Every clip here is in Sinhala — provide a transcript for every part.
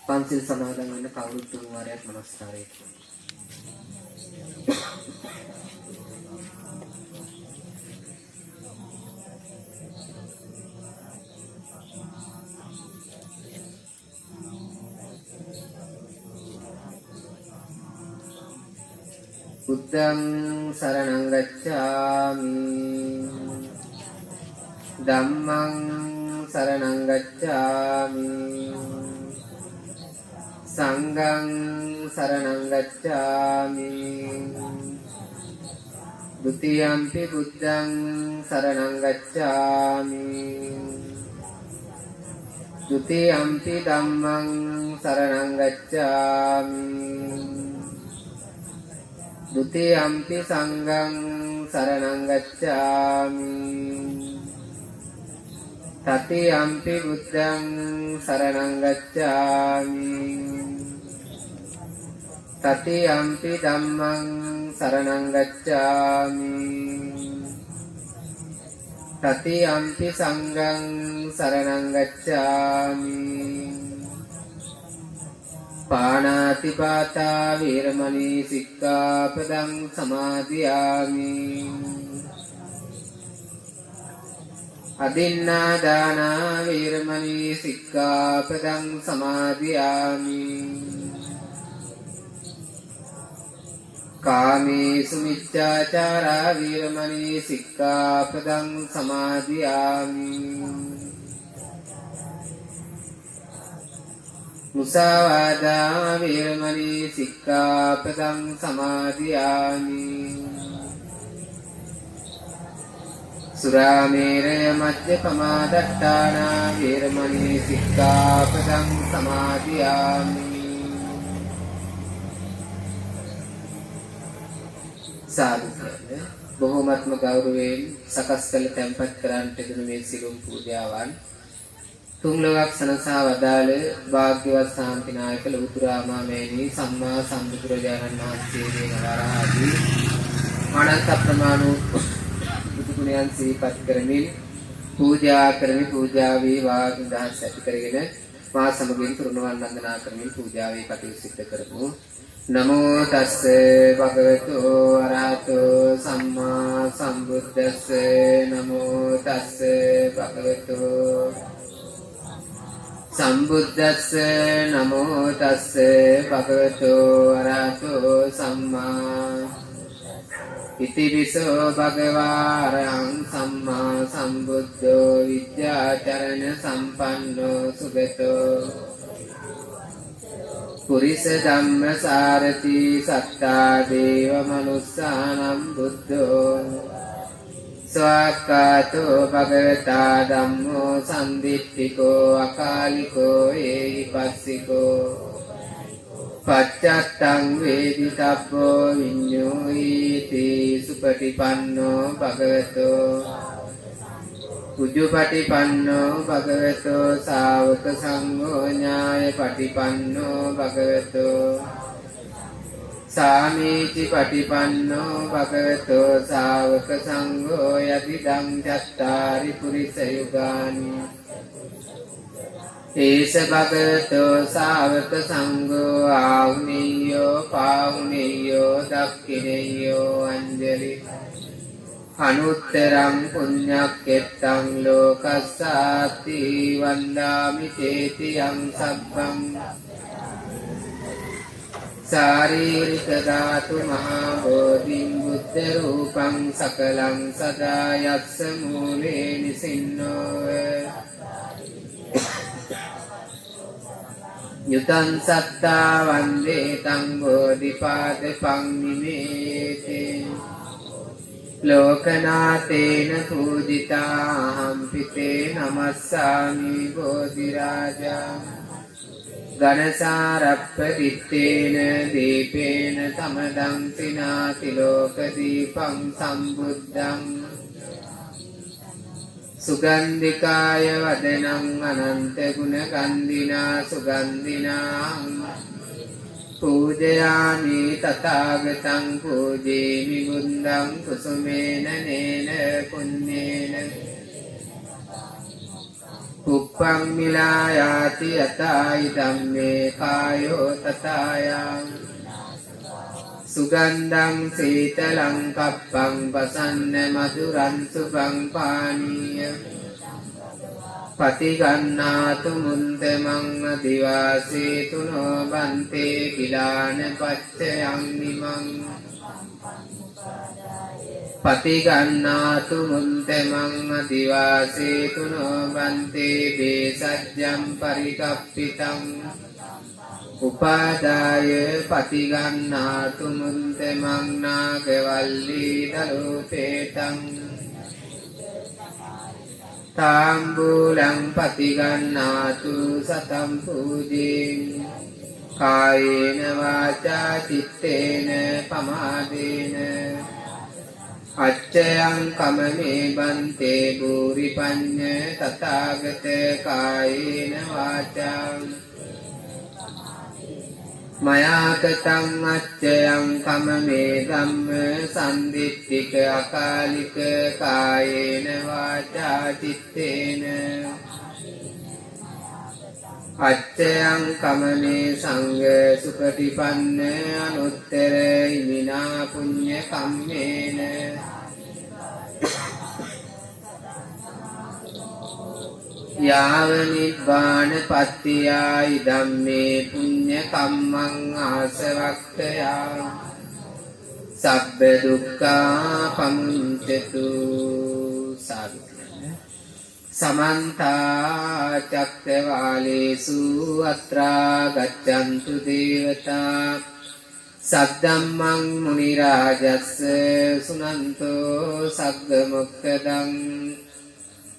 පන්සිල් සමාදන් වෙන කවුරුත් තුන් වාරයක් නමස්කාරය කරනවා. බුද්ධං සරණං ගච්ඡාමි ධම්මං සරණං ගච්ඡාමි සංඝං සරණං ගච්ඡාමි ဒုတိယံ පි බුද්ධං සරණං ගච්ඡාමි ဒုတိယံ පි ධම්මං සරණං ගච්ඡාමි ဒုတိယံ පි සංඝං සරණං ගච්ඡාමි တတိယံ පි බුද්ධං සරණං ගච්ඡාමි တတိယံ පි ධම්මං සරණං ගච්ඡාමි တတိယံ පි සංඝං සරණං ගච්ඡාමි ปานาติปาตา වේරමණී සික්ඛාපදං සමාදියාමි อดินนาดานา වේරමණී සික්ඛාපදං සමාදියාමි කාමේසු මිච්ඡාචාරා วේරමණී සික්ඛාපදං සමාදියාමි มุสาวาทา වේරමණී සික්ඛාපදං සමාදියාමි สุราเมรยมัจจปมาดัฏฐานา වේරමණී සික්ඛාපදං සමාදියාමි สาธุබොහෝමත්ම ගෞරවයෙන් සකස් කළ තැන්පත් කරන්නට දෙන මේ සිළුම් පූජාවන් තුන් ලෝක සනසා වදාළ භාග්‍යවත් ශාන්තිනායක ලෞතුරාමාමේනී සම්මා සම්බුදුරජාණන් වහන්සේගේ නවරහදී අනන්ත ප්‍රමාණ බුදු ගුණයන් සිහිපත් කරමින් පූජා කරමි. පූජාවේ වාග්ය දහස් ඇති කරගෙන මා සමගින් තුරුණවන් වන්දනා කරමින් පූජාවේ කටයුතු සිදු කරමු. නමෝ තස්ස භගවතු අරහතෝ සම්මා සම්බුද්දස්ස. නමෝ තස්ස භගවතු සම්බුද්දස්ස. නමෝ තස්ස භගවතු අරහතෝ සම්මා ඉතිවිසෝ භගවා අරහං සම්මා සම්බුද්ධෝ විද්‍යාචරණ සම්පන්නෝ සුගතෝ පුරිස ධම්ම සාරති සත්තා දේව මනුස්සානම් බුද්ධෝ ස්වාක්ඛාතෝ භගවතා ධම්මෝ සම්දිට්ඨිකෝ අකාලිකෝ ඒහිපස්සිකෝ පච්චත්තං වේදිතබ්බෝ විඤ්ඤෝයිති සුපටිපන්නෝ භගවතෝ උජුපටිපන්නෝ භගවතෝ ශාවක සංඝෝ ඥාය පටිපන්නෝ භගවතෝ සාමීචි පටිපන්නෝ භගවතෝ ශාවක සංඝෝ යදිදං චත්තාරි පුරිස යුගානි ඒස භගවතෝ ශාවක සංඝෝ ආහුනීයෝ පාහුනීයෝ දක්ඛිනීයෝ අංජලි අනුත්තරං පුඤ්ඤක්ඛෙත්තං ලෝකස්සාති වන්දාමි චේතියං සබ්බං සාරීරික ධාතු මහා බෝධිං බුද්ධ රූපං සකලං සදා යස්ස මූලේ නිසින්නෝ යුතං සත්තා වන්දේ තං බෝධිපාදපං නිමේතේ ලෝකනාතේන පූජිතාහං පිතේ නමස්සාමි බෝධිරාජා ගණසාරප්ප දිත්තේන දීපේන තමදං සිනාති ලෝක දීපං සම්බුද්ධං සුගන්ධිකාය වදනං අනන්ත ගුණ ගන්ධිනා සුගන්ධිනාං පූජයාමි තථාගතං පූජේමි බුද්ධං කුසුමේන නේන පුඤ්ඤේන පුප්පං මිලායාති යතයි ධම්මේ කායෝ තථායං සුගන්ධං සීතලං කප්පං පසන්න මధుරං සුභං පානීය පටිගන්නාතු මුන්තමං දිවාසීතුනෝ බන්තේ කිලාන පච්චයං නිමං පටිගන්නාතු මුන්තමං දිවාසීතුනෝ බන්තේ බේසජ්ජං පරිකප්පිතං උපාදාය පටිගන්නාතු මුන්තමං නාගවල්ලී දරූපේතං තාම්බූලං පටිගන්නාතු සතං පූජේන් කායේන වාචා චිත්තේන පමාදේන අච්චයං කමනේ බන්තේ භූරි පඤ්ඤ තථාගත කායේන වාචා මයාකතං අච්චයං කමනේ ධම්ම සම්දිත්තික අකාලික කායේන වාචා චිත්තේන අච්චයං කමනේ සංඝ සුපටිපන්න අනුත්තර ඉමිනා පුඤ්ඤ කම්මේන යාව නිබ්බාන පත්තියයි ධම්මේ පුඤ්ඤ කම්මං ආසවක්ඛයා සබ්බ දුක්ඛා පමුඤ්චතු සාදු සමන්ත චක්කවාලේසු අත්‍රා ගච්ඡන්තු දේවතා සද්දම්මං මුනි රාජස්ස සුනන්තෝ සග්ග මොක්ඛදං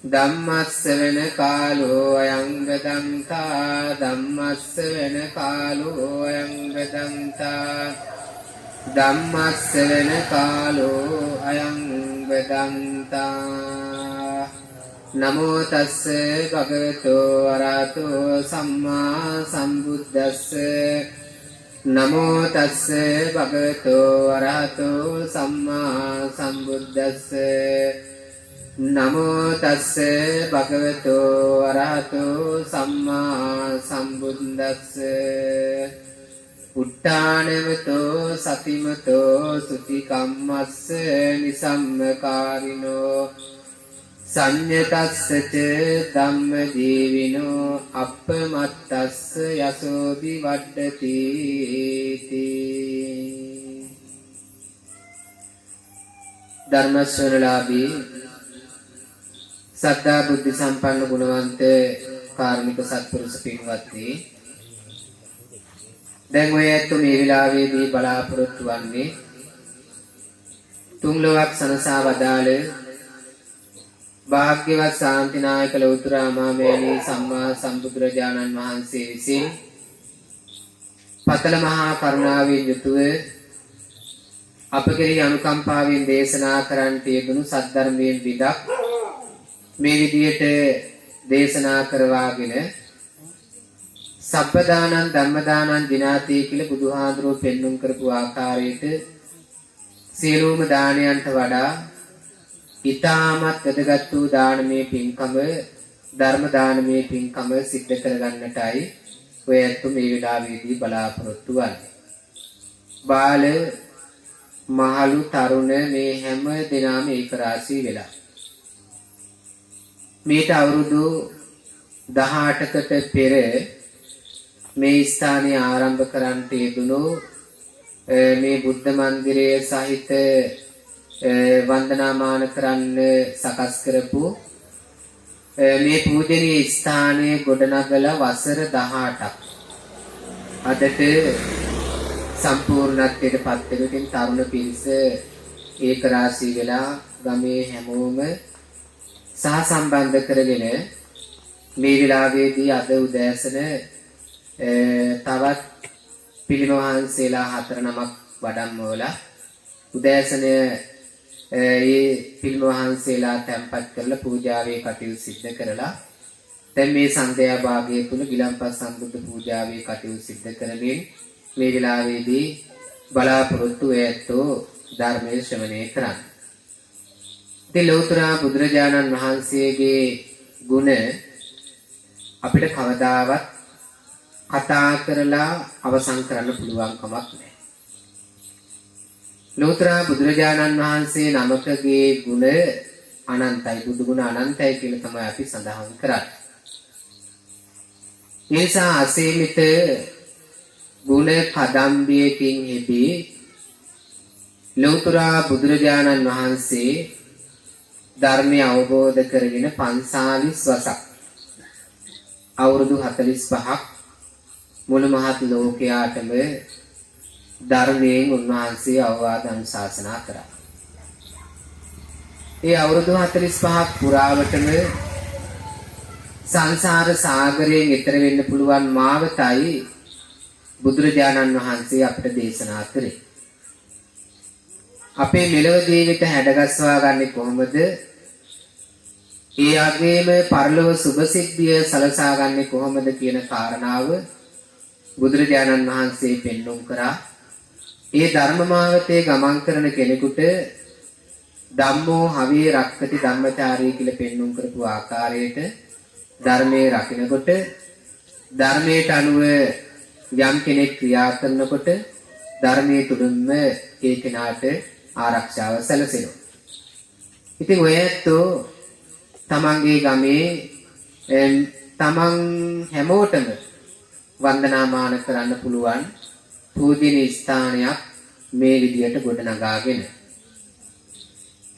ධම්මස්සවන කාලෝ අයං ගදන්තා ධම්මස්සවන කාලෝ අයං ගදන්තා ධම්මස්සවන කාලෝ අයං ගදන්තා නමෝ තස්ස භගවතෝ අරහතෝ සම්මා සම්බුද්දස්ස නමෝ තස්ස භගවතෝ අරහතෝ සම්මා සම්බුද්දස්ස නමෝ තස්ස භගවතෝ අරහතෝ සම්මා සම්බුද්දස්ස උත්තානවතෝ සතිමතෝ සුතිකම්මස්ස නිසම්මකාරිනෝ සංයතස්ස ච ධම්ම ජීවිනෝ අප්පමත්තස්ස යසෝදි වඩ්ඩති ධර්ම ශ්‍රවණලාභී සද්ධා බුද්ධ සම්පන්න ගුණවන්ත කාර්මික සත්පුරුෂ පින්වත්නි දැන් ඔය ඇත්ත මේ විලාවේදී බලාපොරොත්තු වන්නේ තුන් ලෝක සනසා වදාළ භාග්‍යවත් ශාන්තිනායක ලෞතර මාමේනී සම්මා සම්බුදුරජාණන් වහන්සේ විසින් පතල මහා කරුණාවෙන් යුතුව අප කෙරෙහි අනුකම්පාවෙන් දේශනා කරන්නට යෙදුණු සද්ධර්මයෙන් විදක් මේ විදියට දේශනා කරවාගෙන සබ්බදානං ධම්මදානං දිනාති කියලා බුදුහාඳුරෝ පෙන්눔 කරපු ආකාරයට සියලුම දානයන්ට වඩා ඊටමත් වැදගත් වූ දානමය පින්කම ධර්ම දානමය පින්කම සිද්ධ කරගන්නටයි ඔය ඇත්තු මේ වෙලාවේදී බලාපොරොත්තු වන්නේ. බාල මහලු තරුණ මේ හැම දෙනාම ඒක රාශී වෙලා මේට අවුරුදු 18කට පෙර මේ ස්ථානය ආරම්භ කරන්නට යෙදුණු මේ බුද්ධ මන්දිරය සහිත වන්දනාමාන කරන්න සකස් කරපු මේ පූජනීය ස්ථානයේ ගොඩනගලා වසර 18ක් අදට සම්පූර්ණත්වයට පත් වෙන තරුණ පිරිස ඒක රාශී වෙලා ගමේ හැමෝම සහ සම්බන්ධ කරගෙන මේ විලාවේදී අද උදෑසන තවත් පිළිම වහන්සේලා 4 නමක් වඩම්මවලා උදෑසන ඒ පිළිම වහන්සේලා තැන්පත් කරලා පූජාවේ කටයුතු සිද්ධ කරලා දැන් මේ සන්ධ්‍යා භාගයේ තුල ගිලන්පත් සම්බුද්ධ පූජාවේ කටයුතු සිද්ධ කරමින් මේ විලාවේදී බලාපොරොත්තු ඇත්තෝ ධර්මයේ ශ්‍රවණය කරන්න. ඉතින් ලෞතර බුදුරජාණන් වහන්සේගේ ගුණ අපිට කවදාවත් කතා කරලා අවසන් කරන්න පුළුවන් කමක් නැහැ. ලෝතර බුදුරජාණන් වහන්සේ නමකගේ ගුණ අනන්තයි, බුදු ගුණ අනන්තයි කියලා තමයි අපි සඳහන් කරන්නේ. ඒ නිසා අසීමිත ගුණ කදම්බියකින් හිදී ලෝතර බුදුරජාණන් වහන්සේ ධර්මය අවබෝධ කරගෙන 45 වසක් අවුරුදු 45ක් මුළු මහත් ලෝකයාටම ධර්මයෙන් උන්වහන්සේ අවවාද අනුශාසනා කරා. ඒ අවුරුදු 45ක් පුරාවටම සංසාර සාගරයෙන් එතර වෙන්න පුළුවන් මාවතයි බුදුරජාණන් වහන්සේ අපට දේශනා කරේ. අපේ මෙලොව ජීවිත හැඩගස්වා ගන්නේ කොහොමද? ඒ වගේම පරලොව සුභසිද්ධිය සලසා ගන්නේ කොහොමද කියන කාරණාව බුදුරජාණන් වහන්සේ පෙන්වුම් කරා. ඒ ධර්ම මාවතේ ගමන් කරන කෙනෙකුට ධම්මෝ හවේ රක්කති ධම්මචාරී කියලා පෙන්වුම් කරපු ආකාරයට ධර්මයේ රකින්නකොට ධර්මයට අනුව යම් කෙනෙක් ක්‍රියා කරනකොට ධර්මයේ තුලින්ම ඒ කෙනාට ආරක්ෂාව සැලසෙනවා. ඉතින් ඔයත් තමන්ගේ ගමේ තමන් හැමෝටම වන්දනාමාන කරන්න පුළුවන් පූජනීය ස්ථානයක් මේ විදියට ගොඩනගාගෙන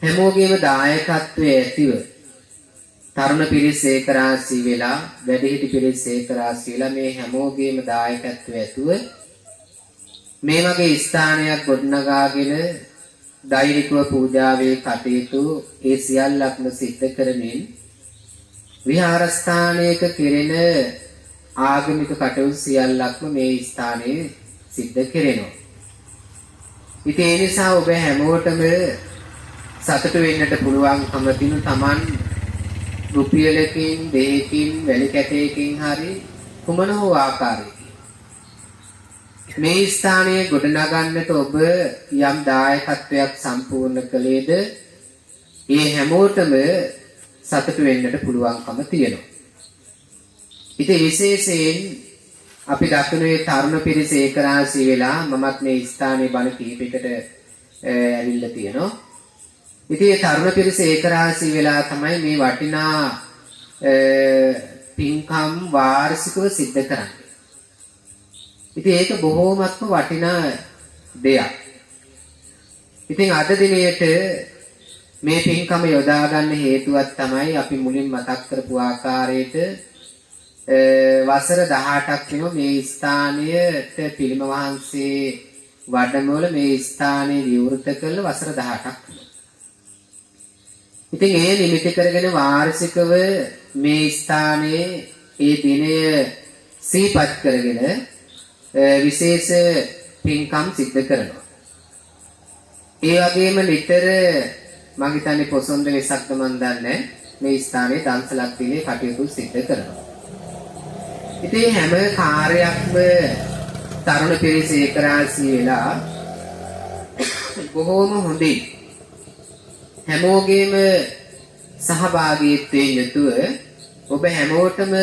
හැමෝගේම දායකත්වයේ ඇතිව තරුණ පිරිස ඒකරාශී වෙලා වැඩිහිටි පිරිස ඒකරාශී වෙලා මේ හැමෝගේම දායකත්වයේ ඇතුව මේ වගේ ස්ථානයක් ගොඩනගාගෙන දෛනිකව පූජාවේ කටයුතු ඒ සියල්ලක්ම සිද්ධ කරමින් විහාරස්ථානයක කෙරෙන ආගමික කටයුතු සියල්ලක්ම මේ ස්ථානයේ සිද්ධ කෙරෙනවා. ඉතින් ඒ නිසා ඔබ හැමෝටම සතුටු වෙන්නට පුළුවන්කම තිනු Taman රුපියලකින් දෙකකින් වැලි කැටයකින් හරි කුමන හෝ ආකාරයකින් මේ ස්ථානයේ ගොඩනගන්නට ඔබ යම් දායකත්වයක් සම්පූර්ණ කළේද ඒ හැමෝටම සතුටු වෙන්නට පුළුවන්කම තියෙනවා. ඉතින් විශේෂයෙන් අපි දක්වන්නේ තරුණ පිරිස ඒකරාශී වෙලා මමත් මේ ස්ථානයේ බණ කීපයකට ඇවිල්ලා තියෙනවා. ඉතින් ඒ තරුණ පිරිස ඒකරාශී වෙලා තමයි මේ වටිනා පින්කම් වාර්ෂිකව සිද්ධ කරන්නේ. ඉතින් ඒක බොහෝමත්ම වටිනා දෙයක්. ඉතින් අද දිනේට මේ පින්කම යොදා ගන්න හේතුවක් තමයි අපි මුලින් මතක් කරපු ආකාරයට වසර 18ක් වෙනවා මේ ස්ථානයට පිළිම වහන්සේ වඩමවල මේ ස්ථානයේ විවෘත කළ වසර 18ක්. ඉතින් ඒ නිමිති කරගෙන වාර්ෂිකව මේ ස්ථානයේ ඒ දිනය සිහිපත් කරගෙන විශේෂ පින්කම් සිද්ධ කරනවා. ඒ වගේම නිතර මම හිතන්නේ පොසොන්ද වෙසක්ද මන් දන්නේ මේ ස්ථානයේ දන්සලක් දිනේ කටයුතු සිද්ධ කරනවා. ඉතින් හැම කාර්යයක්ම තරුණ පිරිස ඒකරාශී වෙලා බොහෝම හොඳින් හැමෝගේම සහභාගීත්වයෙන් යුතුව ඔබ හැමෝටම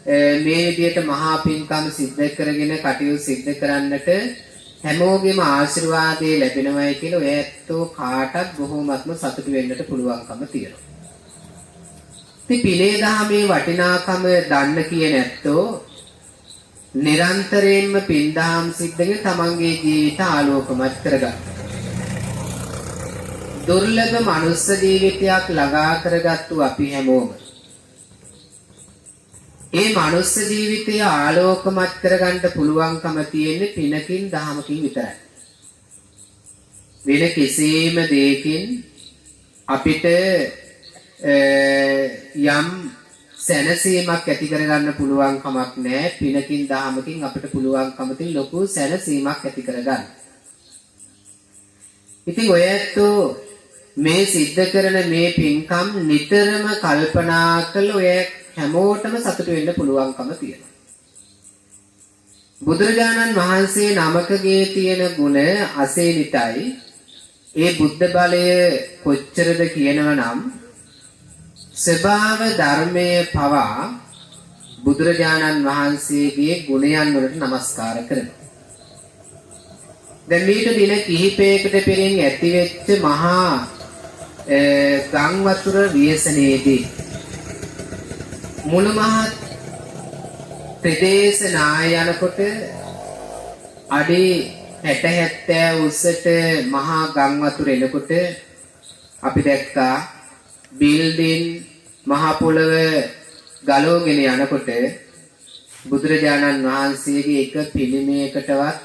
මේ විදියට මහා පින්කම් සිද්ධ කරගෙන කටයුතු සිද්ධ කරන්නට හැමෝගෙම ආශිර්වාදය ලැබෙනවයි කියලා ඔය ඇත්තෝ කාටත් බොහෝමත්ම සතුටු වෙන්නට පුළුවන්කම තියෙනවා. ඉතින් පිළේ දහමේ වටිනාකම දන්න කියන ඇත්තෝ නිරන්තරයෙන්ම පින් දහම් සිද්ධ කරගෙන තමන්ගේ ජීවිත ආලෝකමත් කරගන්න. දුර්ලභ මනුස්ස ජීවිතයක් ළඟා කරගත්තු අපි හැමෝම ඒ මනුස්ස ජීවිතය ආලෝකමත් කරගන්න පුළුවන්කම තියෙන්නේ පිනකින් දහමකින් විතරයි. වෙන කිසිම දෙයකින් අපිට යම් සැනසීමක් ඇති කරගන්න පුළුවන් කමක් නැහැ. පිනකින් දහමකින් අපිට පුළුවන්කම තියෙන ලොකු සැනසීමක් ඇති කරගන්න. ඉතින් ඔය ඇත්තෝ මේ සිද්ධ කරන මේ පින්කම් නිතරම කල්පනා කළ ඔය හැමෝටම සතුටු වෙන්න පුළුවන්කම තියෙනවා. බුදුරජාණන් වහන්සේ නමකගේ තියෙන ගුණ අසීමිතයි. ඒ බුද්ධ බලය කොච්චරද කියනවනම් ස්වභාව ධර්මයේ පවා බුදුරජාණන් වහන්සේගේ ගුණයන් වලට নমස්කාර කරනවා. දැන් මේක දින කිහිපයකට පෙරින් ඇතිවෙච්ච මහා ගම් වතුර ව්‍යසනයේදී මුළු මහත් ප්‍රදේශ නාය යනකොට අඩි 60-70 උසට මහා ගම් වතුර එනකොට අපි දැක්කා බිල්ඩින් මහා පොළව ගලවගෙන යනකොට බුදුරජාණන් වහන්සේගේ එක පිළිමයකටවත්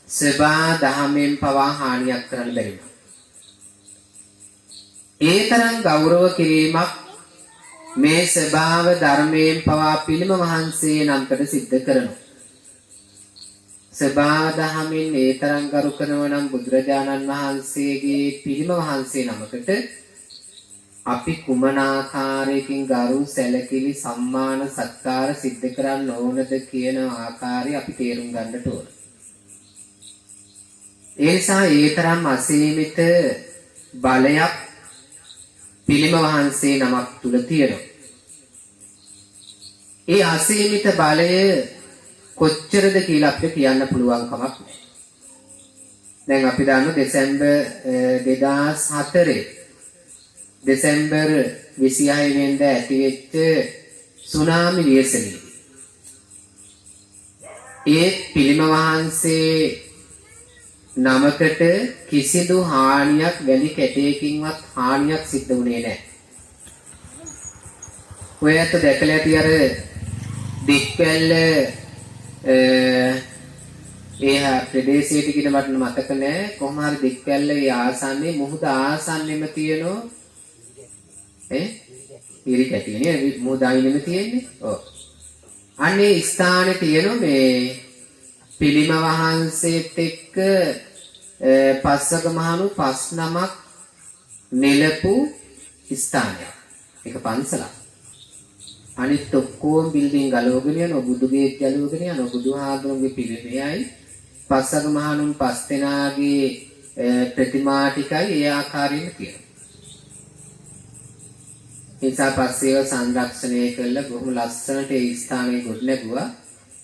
සබා දහමෙන් පවා හානියක් කරන්න බැරි වුණා. ඒ තරම් ගෞරව කිරීමක් මේ ස්වභාව ධර්මයෙන් පවා පිළිම වහන්සේ නම්කට සිද්ධ කරනවා. ස්වභාව දහමින් ඒ තරම් ගරු කරනවා නම් බුදුරජාණන් වහන්සේගේ පිළිම වහන්සේ නමකට අපි කුමන ආකාරයකින් ගරු සැලකිලි සම්මාන සත්කාර සිද්ධ කරන්න ඕනද කියන ආකාරය අපි තේරුම් ගන්නට ඕන. ඒ නිසා ඒ තරම් අසීමිත බලයක් පිළිම වහන්සේ නමක් තුල තියෙනවා. ඒ අසීමිත බලය කොච්චරද කියලා අපිට කියන්න පුළුවන් කමක් නැහැ. දැන් අපි දන්නවා දෙසැම්බර් 2004 දෙසැම්බර් 26 වෙනිදා ඇතිවෙච්ච සුනාමි ව්‍යසනයේ ඒ පිළිම වහන්සේ නමකට කිසිදු හානියක් වැඩි කැටයකින්වත් හානියක් සිද්ධ වුණේ නැහැ. ඔයත් දැකලා ඇති අර දික්වැල්ල ඒ ප්‍රදේශයට කියන මට මතක නැහැ. කොහොම හරි දික්වැල්ල ඒ ආසන්නේ මුහුද ආසන්නෙම තියෙනවා. ඉරි කැටිනේ මුහුද ආයිනෙම තියෙන්නේ. ඔව්. අනේ ස්ථානේ තියෙන මේ පිළිම වහන්සේත් එක්ක පස්සක මහණු 5 නමක් නෙලපු ස්ථානයක්. ඒක පන්සලක්. අනිත් ඔක්කොම බිල්ඩින් ගලවගෙන යනවා, බුදුගේ ගලවගෙන යනවා, බුදුහාමුදුරන්ගේ පිළිමයයි පස්සක මහණුන් 5 දෙනාගේ ප්‍රතිමා ටිකයි ඒ ආකාරයෙන් තියෙනවා. ඒසා පස්සේ සංරක්ෂණය කළා බොහොම ලස්සනට ඒ ස්ථානයේ ගොඩ නැගුවා.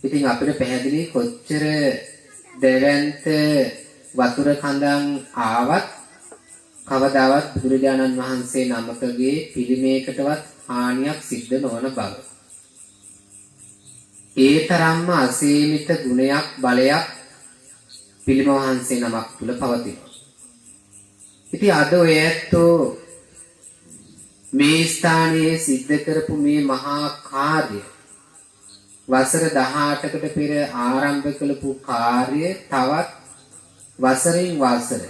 ඉතින් අපිට පැහැදිලි කොච්චර දෙවන්ත වතුර කඳන් ආවත් කවදාවත් බුදුරජාණන් වහන්සේ නමකගේ පිළිමයකටවත් හානියක් සිද්ධ නොවන බව. ඒ තරම්ම අසීමිත ගුණයක් බලයක් පිළිම වහන්සේ නමක් තුල පවතිනවා. ඉතින් අද ඔය ඇත්තෝ මේ ස්ථානයේ සිද්ධ කරපු මේ මහා කාර්යය වසර 18කට පෙර ආරම්භ කළපු කාර්යය තවත් වසරින් වසර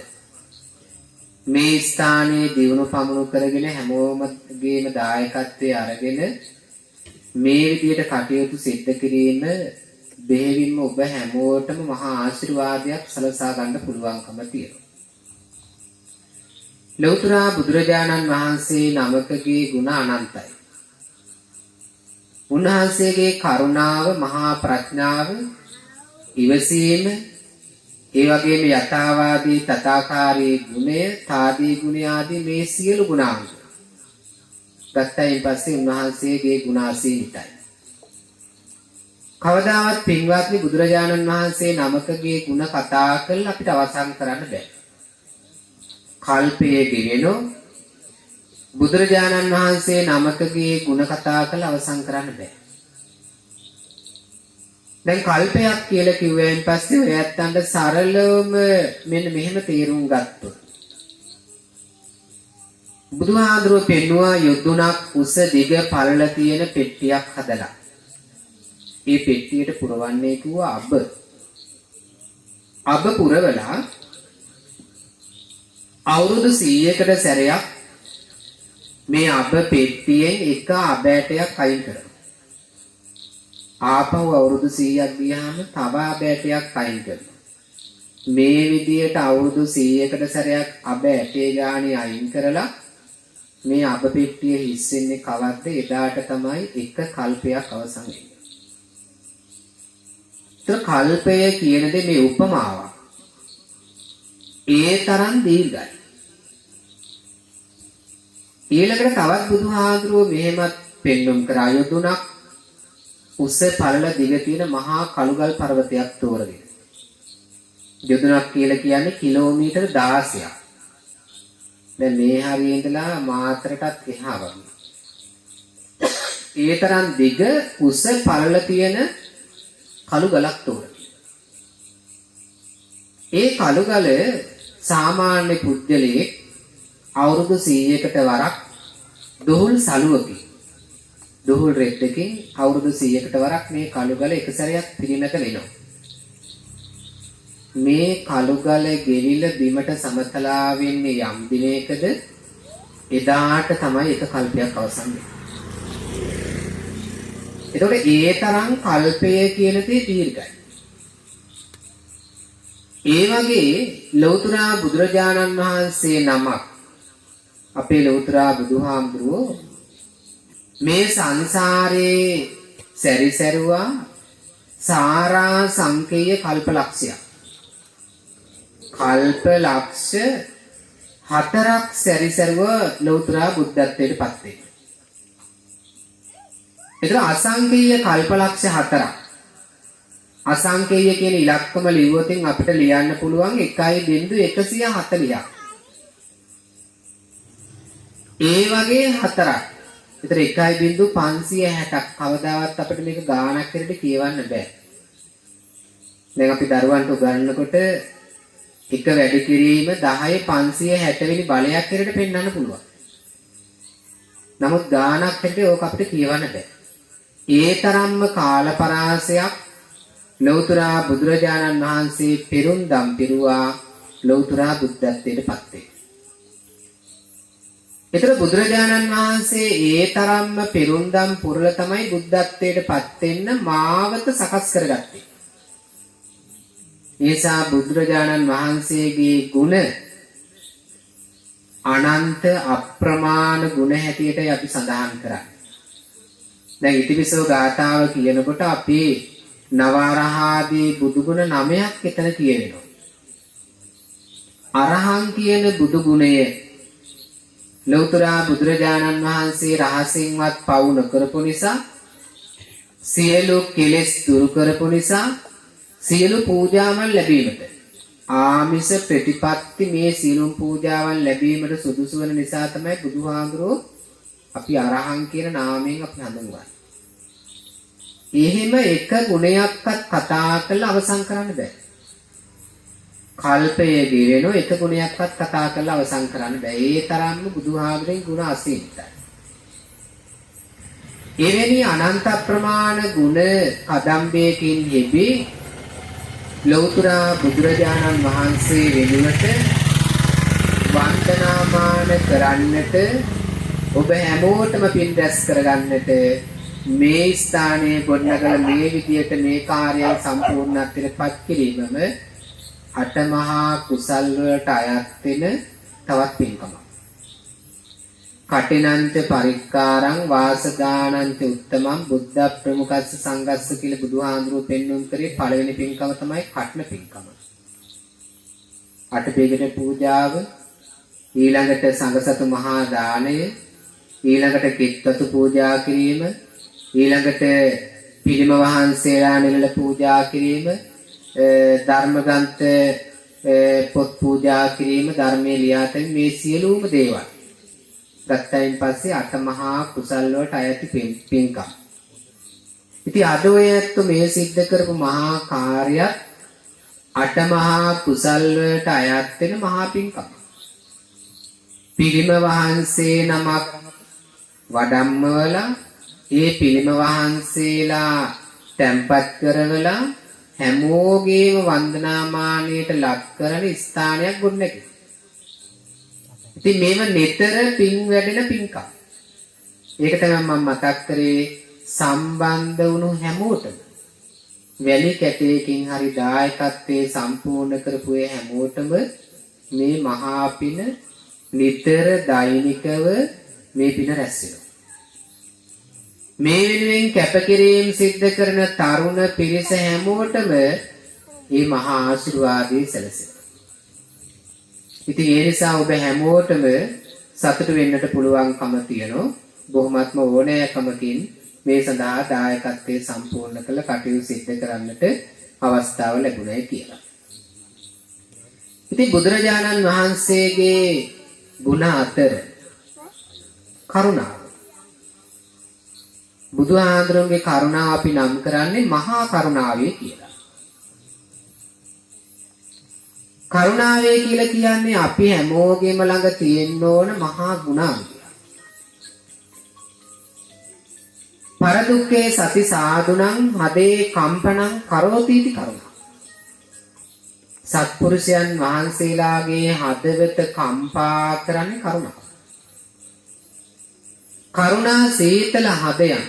මේ ස්ථානයේ දියුණු පමුණු කරගෙන හැමෝමගේම දායකත්වයේ අරගෙන මේ විදියට කටයුතු සිද්ධ කිරීම බෙහෙවින්ම ඔබ හැමෝටම මහා ආශිර්වාදයක් සලසා ගන්න පුළුවන්කම තියෙනවා. ලෞතර බුදුරජාණන් වහන්සේ නමකගේ ගුණ අනන්තයි. උන්වහන්සේගේ කරුණාව, මහා ප්‍රඥාව, ඉවසීම, ඒ වගේම යථාවාදී තථාකාරී ගුණය, තාදී ගුණ ආදී මේ සියලු ගුණාංග ගත්තයින් පස්සේ උන්වහන්සේගේ ගුණ අසීමිතයි. කවදාවත් පින්වත්නි බුදුරජාණන් වහන්සේ නමකගේ ගුණ කතා කරලා අපිට අවසන් කරන්න බෑ. කල්පයේ ගෙවෙනෝ බුදුරජාණන් වහන්සේ නමකගේ ගුණ කතා කරලා අවසන් කරන්න බෑ. දැන් කල්පයක් කියලා කිව්වයින් පස්සේ ඔය ඇත්තන්ට සරලවම මෙන්න මෙහෙම තේරුම් ගත්තොත් බුදුහාඳුරෝ පෙන්නවා යොදුනක් උස දිග පළල තියෙන පෙට්ටියක් හදලා. ඒ පෙට්ටියට පුරවන්නේ කිව්වා අබ. අබ පුරවලා අවුරුදු 100කට සැරයක් මේ අබ පෙට්ටියෙන් එක අබ ඇටයක් අයින් කරනවා. ආපහු අවුරුදු 100ක් ගියාම තව අබ ඇටයක් අයින් කරනවා. මේ විදියට අවුරුදු 100කට සැරයක් අබ ඇටේ ගානේ අයින් කරලා මේ අබ පෙට්ටිය හිස් වෙන්නේ කවද්ද? එදාට තමයි එක කල්පයක් අවසන් වෙන්නේ. කල්පය කියන දේ මේ උපමාවක්. ඒ තරම් දීර්ඝයි. ඊළඟට තවත් බුදුහාඳුරෝ මෙහෙමත් පෙන්눔 කරා යොදුනක් උස පළල දිග තියෙන මහා කළුගල් පර්වතයක් තෝරගෙන. යොදුනක් කියලා කියන්නේ කිලෝමීටර් 16ක්. දැන් මේ හරියේ ඉඳලා මාතරටත් එහා වගේ. ඒ තරම් දිග උස පළල තියෙන කළුගලක් තෝරගෙන. ඒ කළුගල සාමාන්‍ය පුද්ගලයෙක් අවුරුදු 100කට වරක් දොහුල් සලුවකින් දොහුල් රෙද්දකින් අවුරුදු 100කට වරක් මේ කළුගල එක සැරයක් පිරිනක වෙනවා. මේ කළුගල ගෙවිල බිමට සමතලා වෙන්නේ යම් දිනයකද එදාට තමයි එක කල්පයක් අවසන් වෙන්නේ. එතකොට ඒ තරම් කල්පය කියන දේ දීර්ඝයි. ඒ වගේ ලෞතර බුදුරජාණන් වහන්සේ නමක් අපේ ලෞතර බුදුහාමුදුරුවෝ මේ සංසාරේ සැරිසරුවා සාරා සංකේය කල්පලක්ෂයක්. කල්පලක්ෂ 4ක් සැරිසරුව ලෞතර බුද්ධත්වයට පත් වෙනවා. ඒතර අසංකේය කල්පලක්ෂ 4ක්. අසංකේය කියන ඉලක්කම ලියුවොතින් අපිට ලියන්න පුළුවන් 1.140ක්. ඒ වගේ 4ක්. ඒතර 1.560ක් කවදාවත් අපිට මේක ගාණක් හැටියට කියවන්න බෑ. දැන් අපි දරුවන්ට උගන්වනකොට එක වැඩි කිරීම 10/560 වෙනි බලයක් හැටියට පෙන්වන්න පුළුවන්. නමුත් ගාණක් හැටියට ඕක අපිට කියවන්න බෑ. ඒ තරම්ම කාලපරාසයක් ලෞතර බුදුරජාණන් වහන්සේ පෙරුම්දම් පිරුවා ලෞතර බුද්ධත්වයට පත් වේ. ඒතර බුදුරජාණන් වහන්සේ ඒ තරම්ම පෙරුම්දම් පුරල තමයි බුද්ධත්වයට පත් වෙන්න මාවත සකස් කරගත්තේ. ඒසා බුදුරජාණන් වහන්සේගේ ගුණ අනන්ත අප්‍රමාණ ගුණ හැටියටයි අපි සඳහන් කරන්නේ. දැන් ඉතිවිසෝ ගාථාව කියනකොට අපි නවරහාදී බුදුගුණ 9ක් එතන කියවෙනවා. අරහං කියන බුදු ගුණය ලෞතර බුදුරජාණන් වහන්සේ රහසින්වත් පවු නොකරපු නිසා, සියලු කෙලෙස් දුරු කරපු නිසා, සියලු පූජාවන් ලැබීමට ආමිස ප්‍රතිපත්ති මේ සියලුම පූජාවන් ලැබීමට සුදුසු වෙන නිසා තමයි බුදුහාඳුරෝ අපි අරහං කියන නාමයෙන් අපි හඳුන්වන්නේ. එහෙම එක ගුණයක්වත් කතා කරලා අවසන් කරන්න බෑ. කල්පය ගෙවෙන එක ගුණයක්වත් කතා කරලා අවසන් කරන්න බෑ. ඒ තරම්ම බුදුහාමුදුරේ ගුණ අසීමිතයි. එවැනි අනන්ත ප්‍රමාණ ගුණ කදම්බයකින් යෙබී ලෞතර බුදුරජාණන් වහන්සේ වෙනුවට වන්දනාමාන කරන්නට ඔබ හැමෝටම පින් දැස් කරගන්නට මේ ස්ථානයේ ගොඩනගල මේ විදියට මේ කාර්යය සම්පූර්ණත්වයට පත් කිරීමම අටමහා කුසල් වලට අයත් වෙන තවත් පින්කමක්. කටිනන්ත පරික්කාරං වාසදානන්ත උත්තමං බුද්ධ ප්‍රමුඛස්ස සංඝස්ස කියලා බුදුහාඳුරුවෝ පෙන්වුම් කරේ පළවෙනි පින්කම තමයි කටන පින්කම. අටපිරිකර පූජාව, ඊළඟට සංඝසතු මහා දාණය, ඊළඟට කිත්වතු පූජා කිරීම, ඊළඟට පිළිම වහන්සේලා නිලල පූජා කිරීම, ධර්මග්‍රන්ථ පොත් පූජා කිරීම, ධර්මයේ ලියා තැබීම, මේ සියලුම දේවල් ගත්තයින් පස්සේ අටමහා කුසල් වලට අයති පින්කම්. ඉතින් අද ඔය ඇත්ත මේ සිද්ධ කරපු මහා කාර්යයක් අටමහා කුසල් වලට අයත් වෙන මහා පින්කම්. පිළිම වහන්සේ නමක් වඩම්මවලා ඒ පිළිම වහන්සේලා තැන්පත් කරවලා හැමෝගේම වන්දනාමානයට ලක් කරන ස්ථානයක් ගොඩනැගුවා. ඉතින් මේව නිතර පින් වැඩෙන පින්කම්. ඒක තමයි මම මතක් කරේ සම්බන්ධ වුණු හැමෝටම. වැලි කැටයකින් හරි දායකත්වයේ සම්පූර්ණ කරපු හැමෝටම මේ මහා පින නිතර දෛනිකව මේ පින රැස් වෙනවා. මේ වෙනුවෙන් කැපකිරීම සිද්ධ කරන තරුණ පිරිස හැමෝටම මේ මහා ආශිර්වාදයේ සැලසෙනවා. ඉතින් ඒ නිසා ඔබ හැමෝටම සතුටු වෙන්නට පුළුවන්කම තියෙනවා. බොහොමත්ම ඕනෑකමකින් මේ සඳහා දායකත්වයේ සම්පූර්ණ කළ කටයුතු සිද්ධ කරන්නට අවස්ථාව ලැබුණයි කියලා. ඉතින් බුදුරජාණන් වහන්සේගේ ගුණ අතර කරුණාව. බුදුහාඳුරන්ගේ කරුණාව අපි නම් කරන්නේ මහා කරුණාවේ කියලා. කරුණාවේ කියලා කියන්නේ අපි හැමෝගෙම ළඟ තියෙන්න ඕන මහා ගුණාංගය. පරදුක්ඛේ සති සාදුනං හදේ කම්පනං කරෝතිති කරුණා. සත්පුරුෂයන් වහන්සේලාගේ හදවත කම්පා කරන්නේ කරුණාව. කරුණා සීතල හදයන්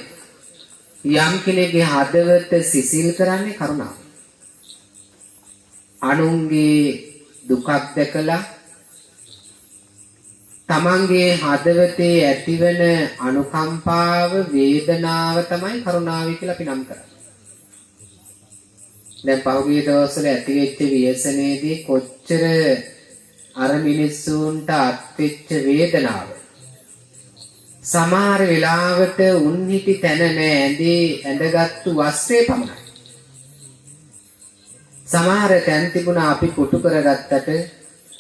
යම් කෙනෙකුගේ හදවත සිසිල් කරන්නේ කරුණාව. අනුන්ගේ දුකක් දැකලා තමන්ගේ හදවතේ ඇතිවන අනුකම්පාව වේදනාව තමයි කරුණාව කියලා අපි නම් කරන්නේ. දැන් පහුගිය දවස්වල ඇතිවෙච්ච ව්‍යසනයේදී කොච්චර අර මිනිස්සුන්ට අත්වෙච්ච වේදනාව. සමහර වෙලාවට උන් හිටි තැන නෑ ඇඳගත්තු වස්ත්‍රේ පමණයි. සමහර තැන් තිබුණා අපි කොටු කරගත්තට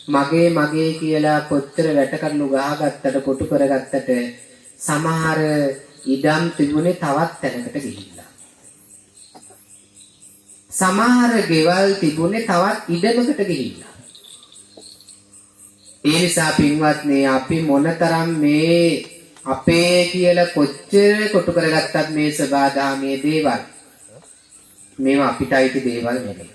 මගේ කියලා කොච්චර වැටකඩලු ගහගත්තට කොටු කරගත්තට සමහර ඉඩම් තිබුණේ තවත් තැනකට ගිහිල්ලා. සමහර ගෙවල් තිබුණේ තවත් ඉඩමකට ගිහිල්ලා. ඒ නිසා පින්වත්නි අපි මොනතරම් මේ අපේ කියලා කොච්චර කොටු කරගත්තත් මේ සබාදාමේ දේවල් මේවා අපිට අයිති දේවල් නෙමෙයි.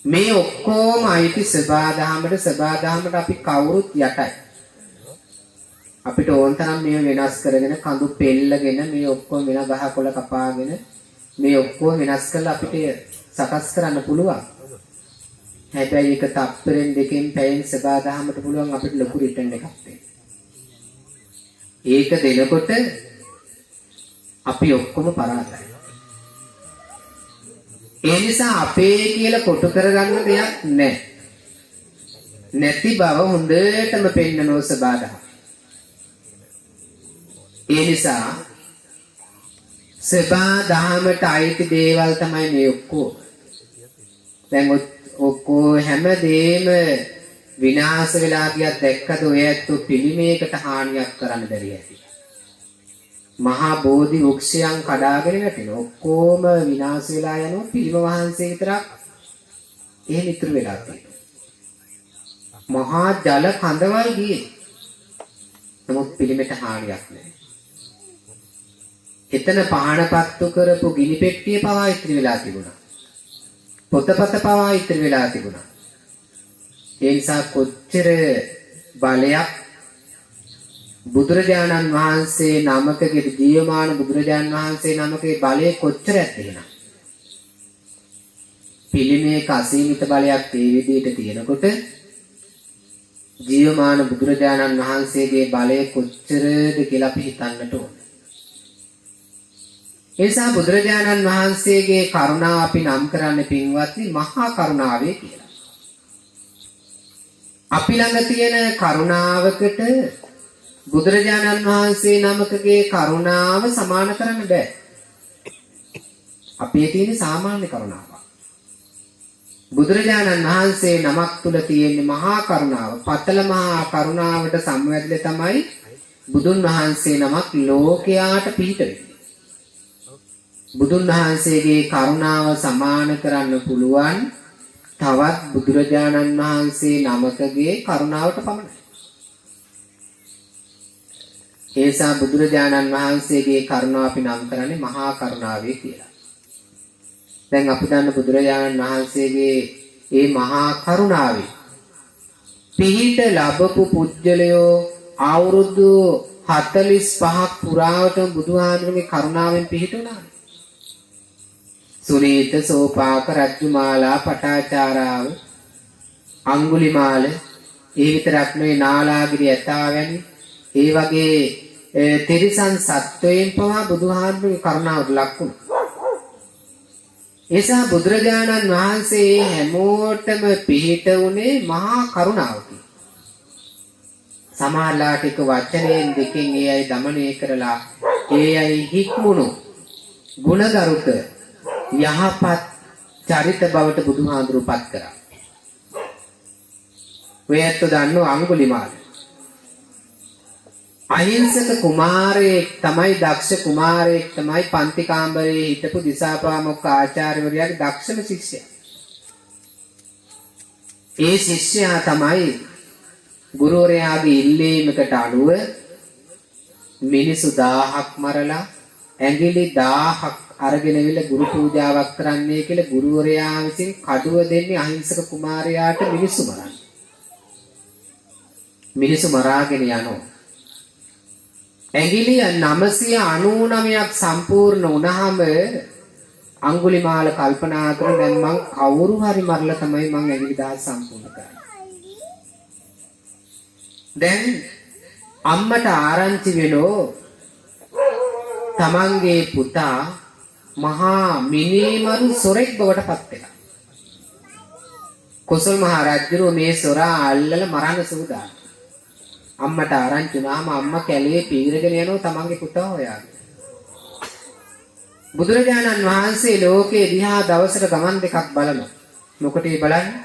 මේ ඔක්කොම අයිති සබාදාමට අපි කවුරුත් යටයි. අපිට ඕන තරම් මේ වෙනස් කරගෙන කඳු පෙල්ලගෙන මේ ඔක්කොම වෙන ගහකොළ කපාගෙන මේ ඔක්කොම වෙනස් කරලා අපිට සකස් කරන්න පුළුවන්. හැබැයි එක තප්පරෙන් දෙකෙන් පැයෙන් සබාදාමට පුළුවන් අපිට ලොකු රිටර්න් එකක් දෙන්න. ඒක දෙනකොට අපි ඔක්කොම පරාදයි. ඒ නිසා අපේ කියලා කොටු කරගන්න දෙයක් නැහැ. නැති බව හොඳටම පෙන්නනෝ සබාදා. ඒ නිසා සබාදාමට අයිති දේවල් තමයි මේ ඔක්කොම. දැන් ඔක්කොම හැමදේම විනාශ වෙලා ගියක් දැක්කද ඔය ඇත්තෝ පිළිමයකට හානියක් කරන්න බැරි ඇති. මහා බෝධි වෘක්ෂයන් කඩාගෙන වැටෙනවා. ඔක්කොම විනාශ වෙලා යනවා. පිළිම වහන්සේ විතරක් එහෙම ඉතුරු වෙලා තියෙනවා. මහා ජල කඳවල් ගියේ. නමුත් පිළිමෙට හානියක් නැහැ. එතන පහනපත්තු කරපු ගිනි පෙට්ටිය පවා ඉතිරි වෙලා තිබුණා. පොතපත පවා ඉතිරි වෙලා තිබුණා. ඒ නිසා කොච්චර බලයක් බුදුරජාණන් වහන්සේ නමකගේ ජීවමාන බුදුරජාණන් වහන්සේ නමකගේ බලය කොච්චර ඇත්තේනම් පිළිමේක අසීමිත බලයක් ඒ විදිහට තියෙනකොට ජීවමාන බුදුරජාණන් වහන්සේගේ බලය කොච්චරද කියලා අපි හිතන්නට ඕන. ඒ නිසා බුදුරජාණන් වහන්සේගේ කරුණාව අපි නම් කරන්නේ පින්වත්නි මහා කරුණාවේ කියලා. අපි ළඟ තියෙන කරුණාවකට බුදුරජාණන් වහන්සේ නමකගේ කරුණාව සමාන කරන්න බෑ. අපේ තියෙන සාමාන්‍ය කරුණාව. බුදුරජාණන් වහන්සේ නමක් තුල තියෙන මහා කරුණාව, පතල මහා කරුණාවට සම්වැදෙලා තමයි බුදුන් වහන්සේ නමක් ලෝකයාට පිහිට වෙන්නේ. බුදුන් වහන්සේගේ කරුණාව සමාන කරන්න පුළුවන් තවත් බුදුරජාණන් වහන්සේ නමකගේ කරුණාවට පමණයි. ඒ නිසා බුදුරජාණන් වහන්සේගේ කරුණාව අපි නම් කරන්නේ මහා කරුණාවේ කියලා. දැන් අපි දන්න බුදුරජාණන් වහන්සේගේ මේ මහා කරුණාවේ පිහිට ලැබපු පුජ්‍යලයෝ අවුරුදු 45ක් පුරාවටම බුදුහාමුදුරගේ කරුණාවෙන් පිහිටුණා. සුනීත, සෝපාක, රජ්ජුමාලා, පටාචාරාව, අඟුලිමාල, ඒ විතරක් නෙවෙයි නාලාගිරි ඇතාවැනි ඒ වගේ තිරිසන් සත්වයන් පවා බුදුහාමුදුරගේ කරුණාවට ලක් වුණා. එසා බුදුරජාණන් වහන්සේ හැමෝටම පිහිට උනේ මහා කරුණාවකින්. සමහරලාට එක වචනයෙන් දෙකෙන් ඒ අය দমনය කරලා ඒ අය හික්මුණු ගුණගරුක යහපත් චරිත බවට බුදුහාඳුරුපත් කරා. ඔයත් දන්නෝ අඟුලිමාල. අහිංසක කුමාරයෙක් තමයි, දක්ෂ කුමාරයෙක් තමයි පන්ති කාමරයේ හිටපු දිසාපාමොක්ක ආචාර්යවරයාගේ දක්ෂම ශිෂ්‍යයා. ඒ ශිෂ්‍යයා තමයි ගුරුවරයාගේ ඉල්ලීමකට අනුව මිනිසු 1000ක් මරලා ඇඟිලි 1000ක් අරගෙන විල ගුරු පූජාවක් කරන්නේ කියලා ගුරුවරයා විසින් කඩුව දෙන්නේ අහිංසක කුමාරයාට මිනිසු මරන්න. මිනිසු මරාගෙන යනවා. ඇඟිලි 999ක් සම්පූර්ණ වුණාම අඟුලිමාල කල්පනා කරන දැන් මං කවුරු හරි මරලා තමයි මං ඇඟිලි 1000 සම්පූර්ණ කරන්නේ. දැන් අම්මට ආරංචි වෙලෝ තමන්ගේ පුතා මහා මිනිමරු සොරෙක් බවට පත් වෙලා. කොසල් මහ රජුරෝ මේ සොරා අල්ලලා මරන්න සූදානම්. අම්මට ආරංචි වුණාම අම්මා කැලේ පීරගෙන යනවා තමන්ගේ පුතා හොයාගෙන. බුදුරජාණන් වහන්සේ ලෝකේ දිහා දවසට ගමන් දෙකක් බලනවා. මොකටද බලන්නේ?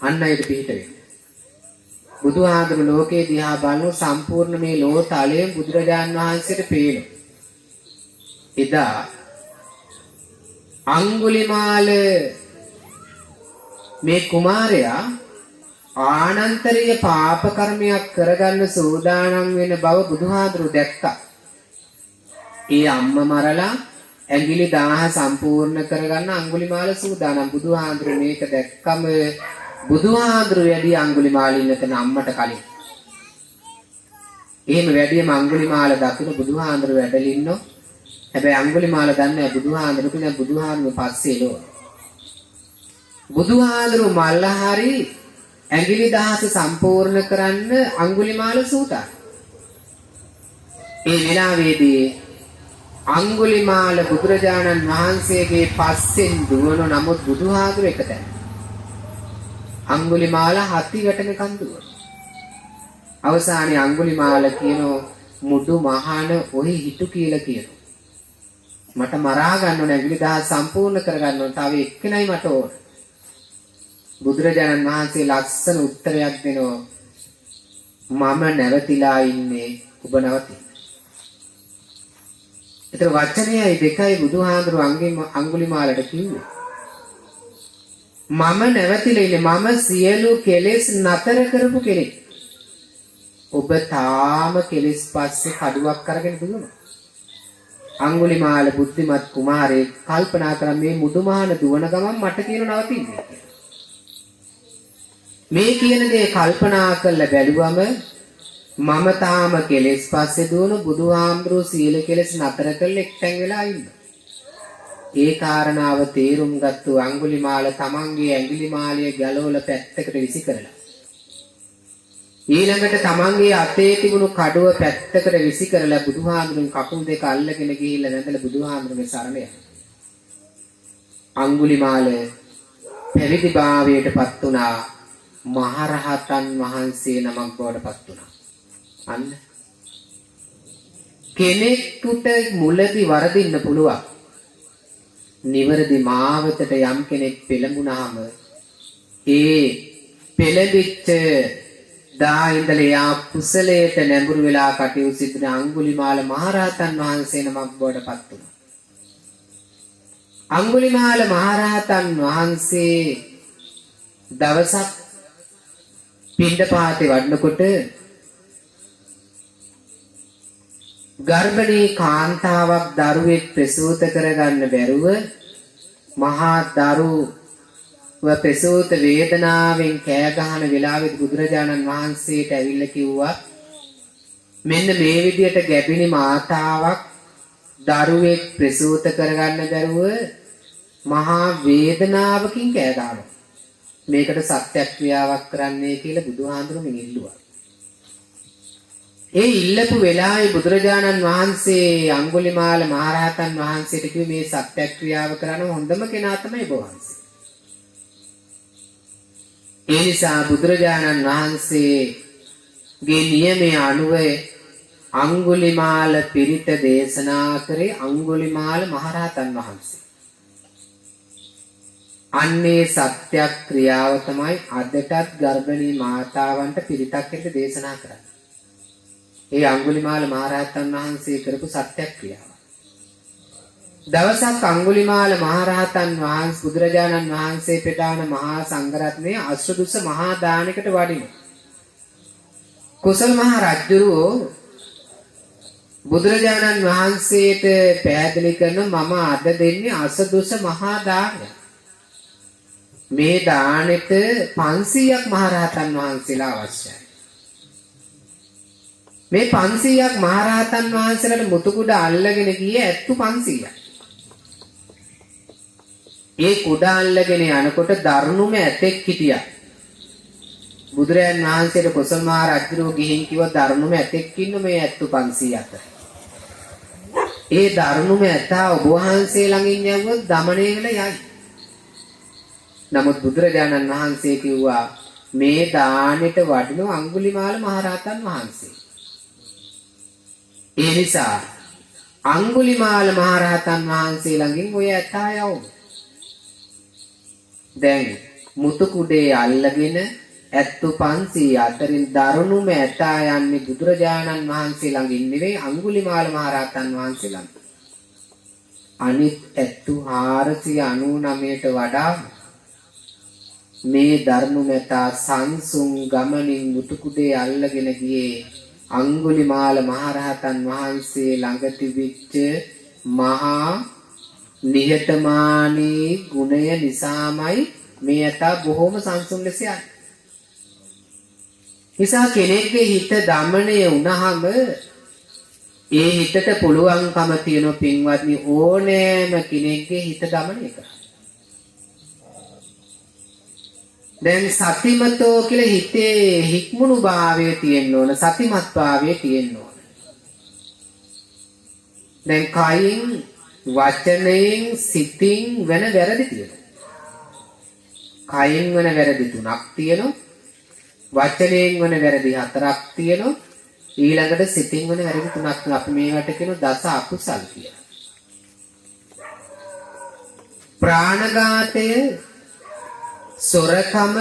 අන්න ඒකට පිට වෙන්නේ. බුදුහාඳුන ලෝකේ දිහා බලන සම්පූර්ණ මේ ලෝතලයෙන් බුදුරජාණන් වහන්සේට පේනවා. එදා අඟුලිමාල මේ කුමාරයා ආනන්තරීය පාප කර්මයක් කරගන්න සූදානම් වෙන බව බුදුහාඳුරු දැක්කා. ඒ අම්ම මරලා ඇඟිලි 1000 සම්පූර්ණ කරගන්න අඟුලිමාල සූදානම්. බුදුහාඳුරු මේක දැක්කම බුදුහාඳුරු වැඩි අඟුලිමාල ඉන්න තැන අම්මට කලින්. එහෙම වැඩිම අඟුලිමාල දකින්න බුදුහාඳුරු වැඩලින්නෝ. හැබැයි අඟුලිමාල දන්නේ බුදුහාඳුරු කියන බුදුහාඳුරු පස්සේ ලෝ. බුදුහාඳුරු මල්ල හරි ඇඟිලි 1000 සම්පූර්ණ කරන්න අඟුලිමාල සූදානම්. ඒ වෙලාවේදී අඟුලිමාල බුදුරජාණන් වහන්සේගේ පස්සෙන් දුවන නමුත් බුදුහාඳුරු එක තැන. අඟුලිමාල හති වැටෙනකන් දුවන. අවසානයේ අඟුලිමාල කියනෝ මුඩු මහාන ඔහි හිටු කියලා කියනවා. මට මරා ගන්න ඕන ඇඟිලි 1000 සම්පූර්ණ කරගන්න ඕන. තව එක්කෙනයි මට ඕන. බුදුරජාණන් වහන්සේ ලස්සන උත්තරයක් දෙනවා. මම නැවතිලා ඉන්නේ ඔබ නවතින්න. ඒතර වචනයයි දෙකයි බුදුහාඳුරු අඟුලිමාලට කිව්වේ. මම නැවතිලා ඉන්නේ. මම සියලු කෙලෙස් නතර කරපු කෙනෙක්. ඔබ තාම කෙලෙස් පස්සේ කඩුවක් අරගෙන දුවනවා. අඟුලිමාල බුද්ධිමත් කුමාරයෙක් කල්පනා කරා මේ මුදුමහන දුවන ගමන් මට කියන නවතින්නේ. මේ කියන දේ කල්පනා කරලා බැලුවම මම තාම කෙලෙස් පස්සේ දුවන බුදුහාමුදුරුවෝ සීල කෙලෙස් නතර කරලා එක්තැන් වෙලා ඉන්නවා. ඒ කාරණාව තේරුම් ගත්තු අඟුලිමාල තමන්ගේ ඇඟිලි මාලිය ගලවලා පැත්තකට විසි කරලා ඊළඟට තමන්ගේ අතේ තිබුණු කඩුව පැත්තකට විසි කරලා බුදුහාමුදුරුවෝ කකුල් දෙක අල්ලගෙන ගිහිල්ලා නැඳලා බුදුහාමුදුරුවෝ සරණ යනවා. අඟුලිමාල පැවිදිභාවයටපත් වුණා. මහරහතන් වහන්සේ නමක් බවට පත් වුණා. අන්න කෙනෙකුට මුලදී වරදින්න පුළුවන්. නිවැරදි මාවතට යම් කෙනෙක් පෙළඹුණාම ඒ පෙළඹිච්ච දා ඉඳලා යා කුසලයට නැඹුරු වෙලා කටයුතු සිදුන අඟුලිමාල මහරහතන් වහන්සේ නමක් බවට පත් වුණා. අඟුලිමාල මහරහතන් වහන්සේ දවසක් පිණ්ඩපාතේ වඩනකොට ගර්භණී කාන්තාවක් දරුවෙක් ප්‍රසූත කරගන්න බැරුව මහා දරුව ප්‍රසූත වේදනාවෙන් කෑ ගහන වෙලාවෙත් බුදුරජාණන් වහන්සේට ඇවිල්ලා කිව්වා මෙන්න මේ විදියට ගැබිණි මාතාවක් දරුවෙක් ප්‍රසූත කරගන්න බැරුව මහා වේදනාවකින් කෑ ගහනවා. මේකට සත්‍යක්‍රියාවක් කරන්නයි කියලා බුදුහාඳුරුවෝ ඉල්ලුවා. ඒ ඉල්ලපු වෙලාවේ බුදුරජාණන් වහන්සේ අඟුලිමාල මහරහතන් වහන්සේට කිව්වේ මේ සත්‍යක්‍රියාව කරන හොඳම කෙනා තමයි ඔබ වහන්සේ. ඒ නිසා බුදුරජාණන් වහන්සේගේ නියමයේ අනුව අඟුලිමාල පිරිත දේශනා කරේ අඟුලිමාල මහරහතන් වහන්සේ. අන්නේ සත්‍යක්‍රියාව තමයි අදටත් ගර්භණී මාතාවන්ට පිරිතක් එක්ක දේශනා කරන්නේ. ඒ අඟුලිමාල මහරහතන් වහන්සේ කරපු සත්‍යක්‍රියාව. දවසක් අඟුලිමාල මහරහතන් වහන්සේ බුදුරජාණන් වහන්සේ පිටාන මහා සංඝරත්නයේ අශ්වදුස්ස මහා දානයකට වඩිනවා. කුසල මහ රජුරෝ බුදුරජාණන් වහන්සේට පැහැදිලි කරන මම අද දෙන්නේ අශ්වදුස්ස මහා දානය. මේ දානෙට 500ක් මහරහතන් වහන්සේලා අවශ්‍යයි. මේ 500ක් මහරහතන් වහන්සේලාට මුතුකුඩ අල්ලගෙන ගියේ ඇත්තු 500ක්. ඒ කුඩ අල්ලගෙන යනකොට දරුණුම ඇතෙක් හිටියා. බුදුරයන් වහන්සේට කුසල මහ රජුරෝ ගිහින් කිව්වා දරුණුම ඇතෙක් ඉන්න මේ ඇත්තු 500 අතර. ඒ දරුණුම ඇතා ඔබ වහන්සේ ළඟින් යවුවොත් দমনය වෙලා යයි. නමුත් බුදුරජාණන් වහන්සේ කිව්වා මේ දානෙට වඩින අඟුලිමාල මහරහතන් වහන්සේ. ඒ නිසා අඟුලිමාල මහරහතන් වහන්සේ ළඟින් ඔය ඇතා යවමු. දැන් මුතු කුඩේ අල්ලගෙන ඇත්තු 500 අතරින් දරුණුම ඇතා යන්නේ බුදුරජාණන් වහන්සේ ළඟින් නෙවෙයි අඟුලිමාල මහරහතන් වහන්සේ ළඟ. අනිත් ඇත්තු 499ට වඩා මේ දරුණුමැතා සංසුන් ගමනින් මුතු කුඩේ අල්ලගෙන ගියේ අඟුලිමාල මහරහතන් වහන්සේ ළඟ තිබිච්ච මහා නිහතමානී ගුණය නිසාමයි මේ ඇතා බොහොම සංසුන් ලෙස යන්නේ. නිසා කෙනෙක්ගේ හිත දමණය වුණාම ඒ හිතට පුළුවන්කම තියෙන පින්වත්නි ඕනෑම කෙනෙක්ගේ හිත දමණය කරන්න. දැන් සතිමතෝ කියලා හිතේ හික්මුණු භාවය තියෙන්න ඕන, සතිමත් භාවය තියෙන්න ඕන. දැන් කයින් වචනයෙන් සිතින් වෙන වැරදි තියෙනවා. කයින් වෙන වැරදි 3ක් තියෙනවා. වචනයෙන් වෙන වැරදි 4ක් තියෙනවා. ඊළඟට සිතින් වෙන වැරදි 3ක්. අපි මේවට කියන දස අකුසල් කියලා. ප්‍රාණඝාතය, සොරකම,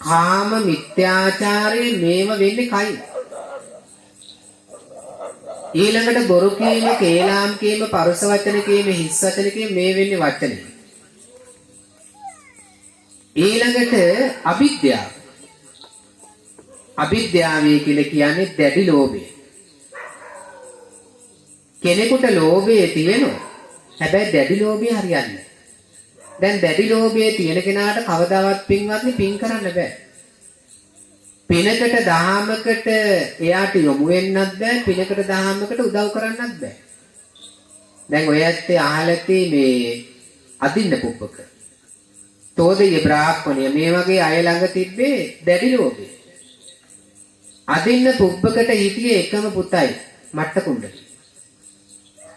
කාම මිත්‍යාචාරය මේව වෙන්නේ කයින්. ඊළඟට බොරු කීම, කේලාම් කීම, පරුස වචන කීම, හිස් වචන කීම මේ වෙන්නේ වචනේ. ඊළඟට අවිද්‍යාව. අවිද්‍යාවය කියලා කියන්නේ දැඩි ලෝභය. කෙනෙකුට ලෝභය තියෙනවා. හැබැයි දැඩි ලෝභය හරියන්නේ නැහැ. දැන් දැඩි ලෝභය තියෙන කෙනාට කවදාවත් පින්වත්නි පින් කරන්න බෑ. පිනකට දහමකට එයාට යොමු වෙන්නත් බෑ. පිනකට දහමකට උදව් කරන්නත් බෑ. දැන් ඔය ඇත්තේ අහලති මේ අදින්න පුප්පක. තෝදේ බ්‍රාහ්මණය මේ වගේ අය ළඟ තිබ්බේ දැඩි ලෝභය. අදින්න පුප්පකට හිටියේ එකම පුතයි මට්ට කුණ්ඩලී.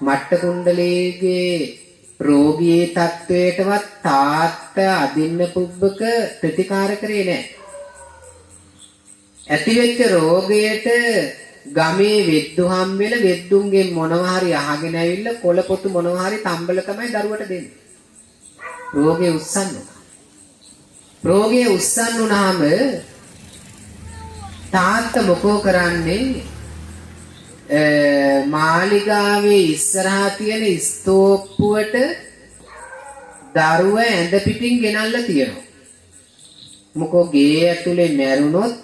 මට්ට කුණ්ඩලීගේ රෝගී තත්වයටවත් තාත්තා අදින්න පුබ්බක ප්‍රතිකාර කරේ නැහැ. ඇතිවෙච්ච රෝගයට ගමේ වෙද්දු හම්බෙල වෙද්දුන්ගෙන් මොනවා හරි අහගෙන ඇවිල්ලා කොළ පොතු මොනවා හරි තම්බල තමයි දරුවට දෙන්නේ. රෝගේ උස්සන්න උනා. රෝගේ උස්සන්න උනාම තාත්තා මොකෝ කරන්නේ? මාලිගාවේ ඉස්සරහා තියෙන ස්තෝප්පුවට දරුව ඇඳ පිටින් ගෙනල්ලා තියෙනවා. මොකෝ ගේ ඇතුලේ මැරුණොත්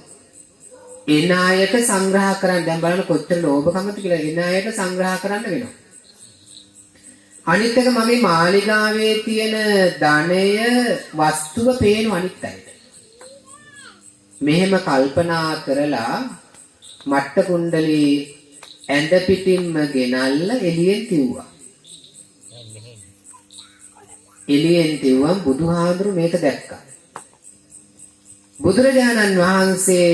එන අයට සංග්‍රහ කරන්න. දැන් බලන්න කොච්චර ලෝභකමද කියලා. එන අයට සංග්‍රහ කරන්න වෙනවා. අනිත් එක මම මේ මාලිගාවේ තියෙන ධනය වස්තුව පේන අනිත් අයට. මෙහෙම කල්පනා කරලා මට්ට කුණ්ඩලී ඇඳ පිටින්ම ගෙනල්ලා එළියෙන් තිව්වා. එළියෙන් තිව්වම බුදුහාඳුරු මේක දැක්කා. බුදුරජාණන් වහන්සේ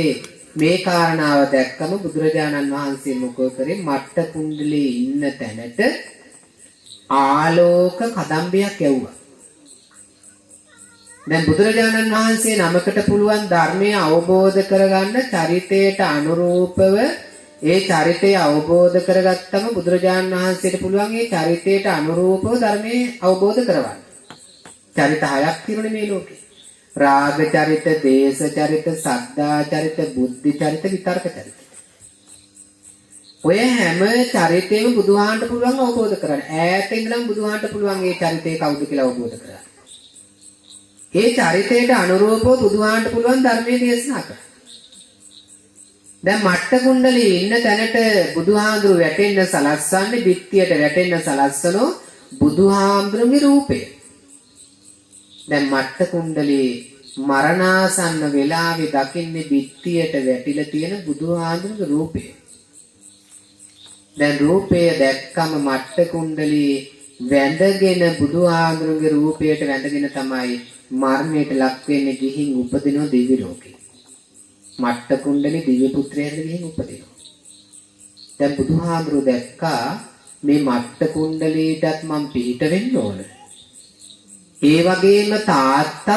මේ කාරණාව දැක්කම බුදුරජාණන් වහන්සේ මොකෝ කරේ? මට්ට කුණ්ඩලී ඉන්න තැනට ආලෝක කදම්බයක් යවුවා. දැන් බුදුරජාණන් වහන්සේ නමකට පුළුවන් ධර්මය අවබෝධ කරගන්න චරිතයට අනුරූපව ඒ චරිතය අවබෝධ කරගත්තම බුදුරජාණන් වහන්සේට පුළුවන් ඒ චරිතයට අනුරූපව ධර්මයේ අවබෝධ කරවන්න. චරිත හයක් තියෙනුනේ මේ ලෝකේ. රාග චරිත, දේශ චරිත, සද්ධා චරිත, බුද්ධි චරිත, විතර්ක චරිත. ඔය හැම චරිතේම බුදුහාන්ට පුළුවන් අවබෝධ කරගන්න. ඈත ඉඳන් බුදුහාන්ට පුළුවන් ඒ චරිතේ කවුද කියලා අවබෝධ කරගන්න. ඒ චරිතයට අනුරූපව බුදුහාන්ට පුළුවන් ධර්මයේ දේශනා කරන්න. දැන් මට්ට කුණ්ඩලී ඉන්න තැනට බුදුහාඳුරු වැටෙන්න සලස්සන්නේ, බිත්තියට වැටෙන්න සලස්සනෝ බුදුහාඳුරුගේ රූපය. දැන් මට්ට කුණ්ඩලී මරණාසන්න වෙලාවේ දකින්නේ බිත්තියට වැටිලා තියෙන බුදුහාඳුරුගේ රූපය. දැන් රූපය දැක්කම මට්ට කුණ්ඩලී වැඳගෙන බුදුහාඳුරුගේ රූපයට වැඳගෙන තමයි මරණයට ලක් වෙන්නේ, ගිහින් උපදිනවා දිව්‍ය ලෝකේ. මට්ට කුණ්ඩලී දිව්‍ය පුත්‍රයෙක්ට ගිහින් උපදිනවා. දැන් බුදුහාඳුරු දැක්කා මේ මට්ට කුණ්ඩලීටත් මම පිහිට වෙන්න ඕන. ඒ වගේම තාත්තත්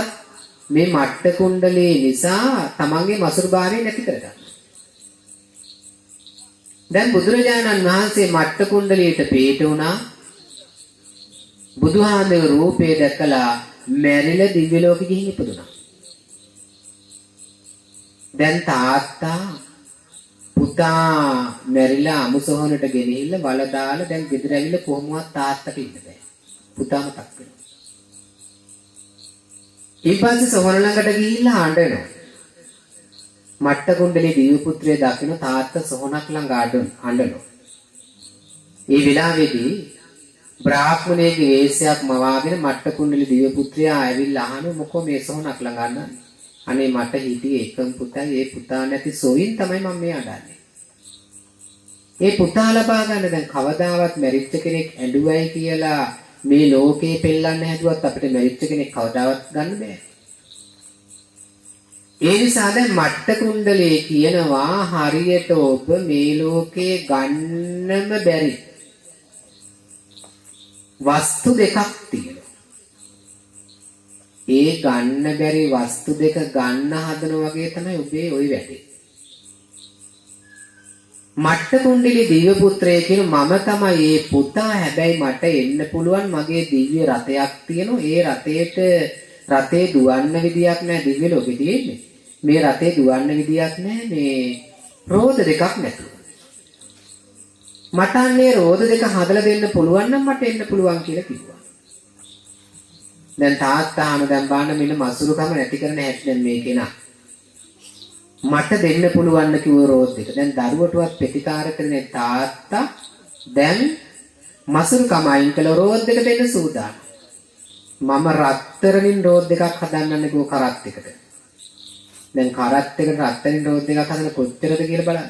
මේ මට්ට කුණ්ඩලී නිසා තමන්ගේ මසුරුභාවය නැති කරගන්න. දැන් බුදුරජාණන් වහන්සේ මට්ට කුණ්ඩලීට පිහිට වුණා. බුදුහාඳුරු රූපේ දැකලා මැරිලා දිව්‍ය ලෝකෙ ගිහින් ඉපදුණා. දැන් තාත්තා පුතා මැරිලා අමුසොහනට ගෙනිහිල්ලා වල දාලා දැන් ගෙදර ඇවිල්ලා කොහොමවත් තාත්තට ඉන්න බෑ. පුතාම තක් වෙනවා. ඊපස්සේ සොහන ළඟට ගිහිල්ලා අඬනවා. මට්ට කුණ්ඩලී දිව්‍ය පුත්‍රය දකින්න තාත්තා සොහනක් ළඟ අඬනවා. ඒ වෙලාවේදී බ්‍රාහ්මණයෙක්ගේ වේශයක් මවාගෙන මට්ට කුණ්ඩලී දිව්‍ය පුත්‍රයා ඇවිල්ලා අහනවා මොකෝ මේ සොහනක් ළඟ අඬන්නේ? අනේ මට හිටියේ එකම පුතයි, ඒ පුතා නැති සොයින් තමයි මම මේ අඬන්නේ. ඒ පුතා ලබා ගන්න දැන් කවදාවත් මැරිච්ච කෙනෙක් ඇඬුවයි කියලා මේ ලෝකේ පෙල්ලන්න හැදුවත් අපිට මැරිච්ච කෙනෙක් කවදාවත් ගන්න බෑ. ඒ නිසා දැන් මට්ට කුණ්ඩලී කියනවා හරියට ඔබ මේ ලෝකේ ගන්නම බැරි වස්තු දෙකක් තියෙනවා. ඒ ගන්න බැරි වස්තු දෙක ගන්න හදනවා වගේ තමයි ඔබේ ওই වැඩේ. මට්ට කුණ්ඩලී දිව්‍ය පුත්‍රයෙක් කියන මම තමයි මේ පුතා. හැබැයි මට එන්න පුළුවන් මගේ දිව්‍ය රථයක් තියෙනවා. ඒ රථේ දුවන්න විදියක් නැහැ දිව්‍ය ලෝකෙ තියෙන්නේ. මේ රථේ දුවන්න විදියක් නැහැ මේ රෝද දෙකක් නැතුව. මට අන්නේ රෝද දෙක හදලා දෙන්න පුළුවන් නම් මට එන්න පුළුවන් කියලා කිව්වා. දැන් තාත්තාම දැන් බාන්න මෙන්න මසුරුකම නැති කරන හැටි දැන් මේ කෙනා මට දෙන්න පුළුවන් කිව්ව රෝද දෙක. දැන් දරුවටවත් ප්‍රතිකාර කරන්නේ තාත්තා දැන් මසුරුකම අයින් කළ රෝද දෙක දෙන්න සූදානම්. මම රත්තරනින් රෝද දෙකක් හදන්නන්න කිව්ව කරත් එකට. දැන් කරත් එකට රත්තරනින් රෝද දෙකක් හදන්න කොච්චරද කියලා බලන්න.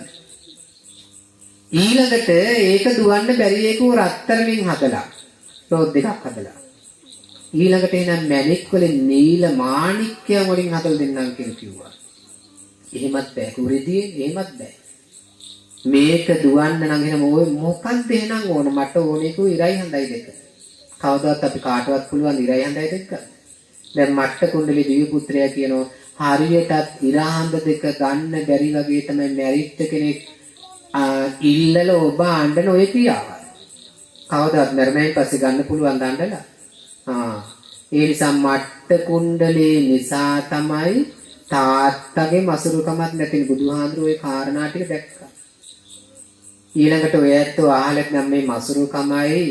ඊළඟට ඒක දුවන්න බැරි එකව රත්තරනින් හදලා රෝද දෙකක් හදලා ඊළඟට එනම් මැණික් වලින් නීල මාණික්කයන් වලින් හදලා දෙන්නම් කියලා කිව්වා. එහෙමත් බෑ කුරිදියේ එහෙමත් බෑ. මේක දුවන්න නම් එහෙනම් ඔය මොකක්ද එහෙනම් ඕන මට ඕනේ කෝ ඉරයි හඳයි දෙක. කවදාවත් අපි කාටවත් පුළුවන් ඉරයි හඳයි දෙක. දැන් මට්ට කුණ්ඩලී දිව්‍ය පුත්‍රයා කියනවා හරියටත් ඉරහඳ දෙක ගන්න බැරි වගේ තමයි මැරිච්ච කෙනෙක් ඉල්ලල ඔබ අඬන ඔය කියාව. කවදාවත් මරණයෙන් පස්සේ ගන්න පුළුවන් දඬලා. ඒ නිසා මට්ට කුණ්ඩලී නිසා තමයි තාත්තගේ මසුරුකමක් නැති බුදුහාඳුරු ওই කාරණා ටික දැක්කා. ඊළඟට ඔය ඇත්තෝ අහලත් නම් මේ මසුරුකමයි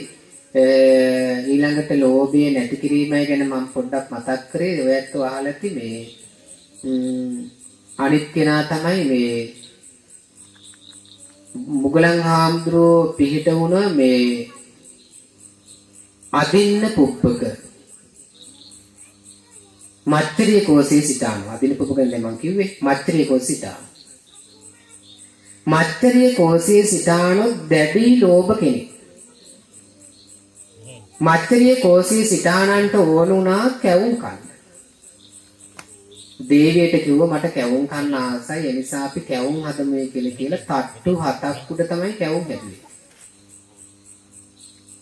ඊළඟට ලෝභය නැති කිරීමයි ගැන මම පොඩ්ඩක් මතක් කරේ. ඔය ඇත්තෝ අහලති මේ අනිත් කෙනා තමයි මේ මුගලන් හාමුදුරුවෝ පිහිට වුණ මේ අදින්න පුප්පක මච්චරිය කෝසේ සිටානවා. අදින්න පුප්පක නේ මං කිව්වේ මච්චරිය කෝසේ සිටානවා. මච්චරිය කෝසේ සිටානොත් දැඩි ලෝභ කෙනෙක්. මච්චරිය කෝසේ සිටානන්ට ඕන වුණා කැවුම් කන්න. දේවියට කිව්වා මට කැවුම් කන්න ආසයි. ඒ නිසා අපි කැවුම් හදමු කියලා තට්ටු 7ක් උඩ තමයි කැවුම් හැදුවේ.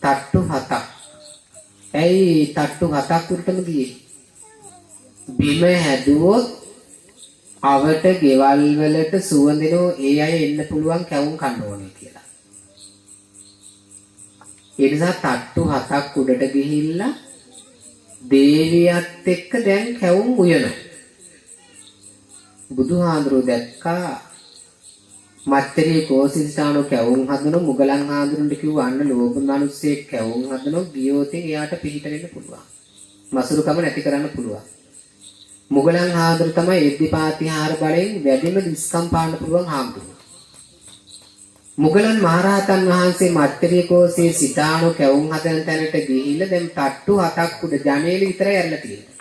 තට්ටු 7ක්. ඇයි තට්ටු 7ක් උඩටම ගියේ? බිම හැදුවොත් අවට ගෙවල් වලට සුවඳිනෝ ඒ අය එන්න පුළුවන් කැවුම් කන්න ඕනේ කියලා. ඒ නිසා තට්ටු 7ක් උඩට ගිහිල්ලා දේවියත් එක්ක දැන් කැවුම් උයනවා. බුදුහාඳුරෝ දැක්කා මත්තරී කෝසිතානෝ කැවුම් හදන මුගලන් හාඳුරුන්ට කිව්වා අන්න ලෝභ මිනිස්සෙක් කැවුම් හදනෝ ගියෝතෙන් එයාට පිහිට වෙන්න පුළුවන්. මසුරුකම නැති කරන්න පුළුවන්. මුගලන් හාඳුරු තමයි එද්දිපාතිහාර බලයෙන් වැඩිම දිස්කම් පාන්න පුළුවන් හාමුදුරුවෝ. මුගලන් මහරහතන් වහන්සේ මත්තරී කෝසේ සිතානෝ කැවුම් හදන තැනට ගිහිල්ලා දැන් තට්ටු 7ක් උඩ ජනේලෙ විතරයි ඇරලා තියෙන්නේ.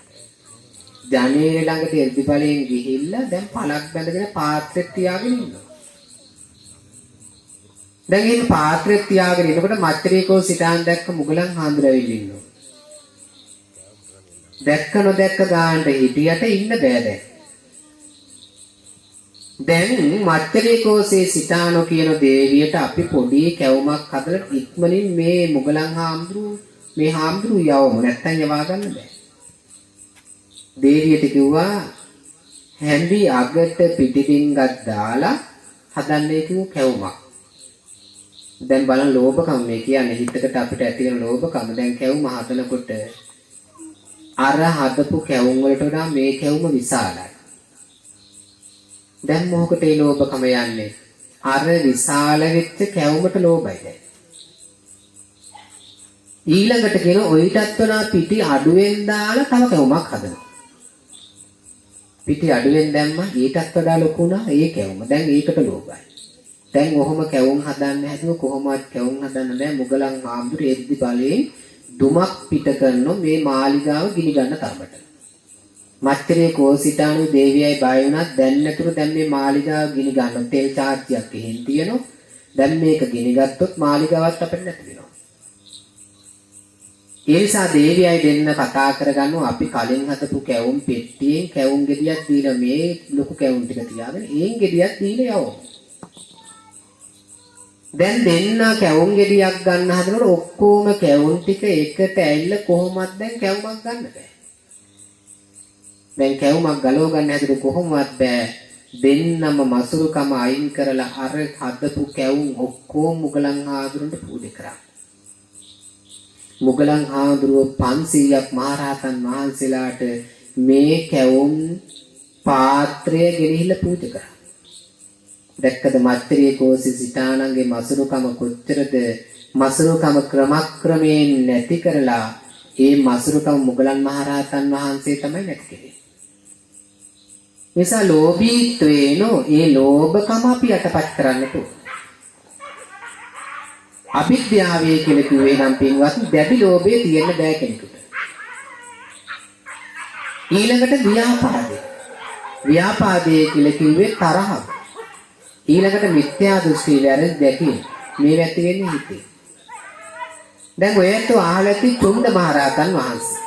ජනේලෙ ළඟට එද්දි බලයෙන් ගිහිල්ලා දැන් පළක් බැඳගෙන පාත්‍රෙත් තියාගෙන ඉන්නවා. දැන් මේ පාත්‍රෙත් තියාගෙන ඉනකොට මත්තරී කෝසිතාන් දැක්ක මුගලන් හාමුදුරුවෝ ඇවිල්ලා ඉන්නවා. දැක්ක නොදැක්ක ගානට හිටියට ඉන්න බෑ දැන්. දැන් මත්තරී කෝසේ සිතානෝ කියන දේවියට අපි පොඩි කැවුමක් හදලා ඉක්මනින් මේ මුගලන් හාමුදුරුවෝ යවමු නැත්තම් යවා ගන්න බෑ. දේවියට කිව්වා හැන්දි අගට පිටිපින්ගක් දාලා හදන්නේ කිව්ව කැවුමක්. දැන් බලන්න ලෝභකම මේ කියන්නේ හිතකට අපිට ඇති වෙන ලෝභකම. දැන් කැවුම හදනකොට අර හදපු කැවුම් වලට වඩා මේ කැවුම විශාලයි. දැන් මොකකට ඒ ලෝභකම යන්නේ? අර විශාල වෙච්ච කැවුමට ලෝභයි දැන්. ඊළඟට කියන ඔයිටත් වඩා පිටි අඩුවෙන් දාලා තව කැවුමක් හදනවා. පිටි අඩුවෙන් දැම්මා ඊටත් වඩා ලොකු වුණා ඒ කැවුම. දැන් ඒකට ලෝභයි. දැන් ඔහොම කැවුම් හදන්න හැදුව කොහොමවත් කැවුම් හදන්න බෑ. මුගලන් හාමුදුරුවෝ එද්දි බලයෙන් දුමක් පිට කරන මේ මාලිගාව ගිනි ගන්න තරමට. මත්තරේ කෝසිතානු දේවියයි බය වුණත් දැන් නතුරු දැන් මේ මාලිගාව ගිනි ගන්න තෙල් චාර්ජ්ජයක් එහෙන් තියෙනවා. දැන් මේක ගිනි ගත්තොත් මාලිගාවත් අපිට නැති වෙනවා. ඒ නිසා දේවියයි දෙන්න කතා කරගන්නවා අපි කලින් හදපු කැවුම් පෙට්ටියෙන් කැවුම් ගෙඩියක් දීලා මේ ලොකු කැවුම් ටික තියාගෙන ඒන් ගෙඩියක් දීලා යවමු. දැන් දෙන්න කැවුම් ගෙඩියක් ගන්න හදනකොට ඔක්කොම කැවුම් ටික එකට ඇවිල්ලා කොහොමද දැන් කැවුමක් ගන්න බෑ. දැන් කැවුමක් ගලව ගන්න හැදුව කොහොමවත් බෑ. දෙන්නම මසුරුකම අයින් කරලා අර හදපු කැවුම් ඔක්කොම මුගලන් හාමුදුරන්ට පූජා කරා. මුගලන් හාමුදුරුවෝ 500ක් මහරහතන් වහන්සේලාට මේ කැවුම් පාත්‍රය ගෙනහිල්ලා පූජා කරා. දැක්කද මත්තරී කෝසි සිතානන්ගේ මසුරුකම කොච්චරද? මසුරුකම ක්‍රමක්‍රමයෙන් නැති කරලා ඒ මසුරුකම මුගලන් මහරහතන් වහන්සේ තමයි නැති කළේ. නිසා ලෝභීත්වේනෝ ඒ ලෝභකම අපි යටපත් කරන්නට ඕන. අවිද්‍යාවේ කියලා කිව්වේ නම් පින්වත් දැඩි ලෝභය තියෙන්න බෑ කෙනෙකුට. ඊළඟට ව්‍යාපාදේ. ව්‍යාපාදේ කියලා කිව්වේ තරහව. ඊළඟට මිත්‍යා දෘෂ්ටි වැරදි දැකීම. මේ වැටි වෙන්නේ හිතේ. දැන් ඔයත් අහලා ඇති චුන්ද මහරහතන් වහන්සේ.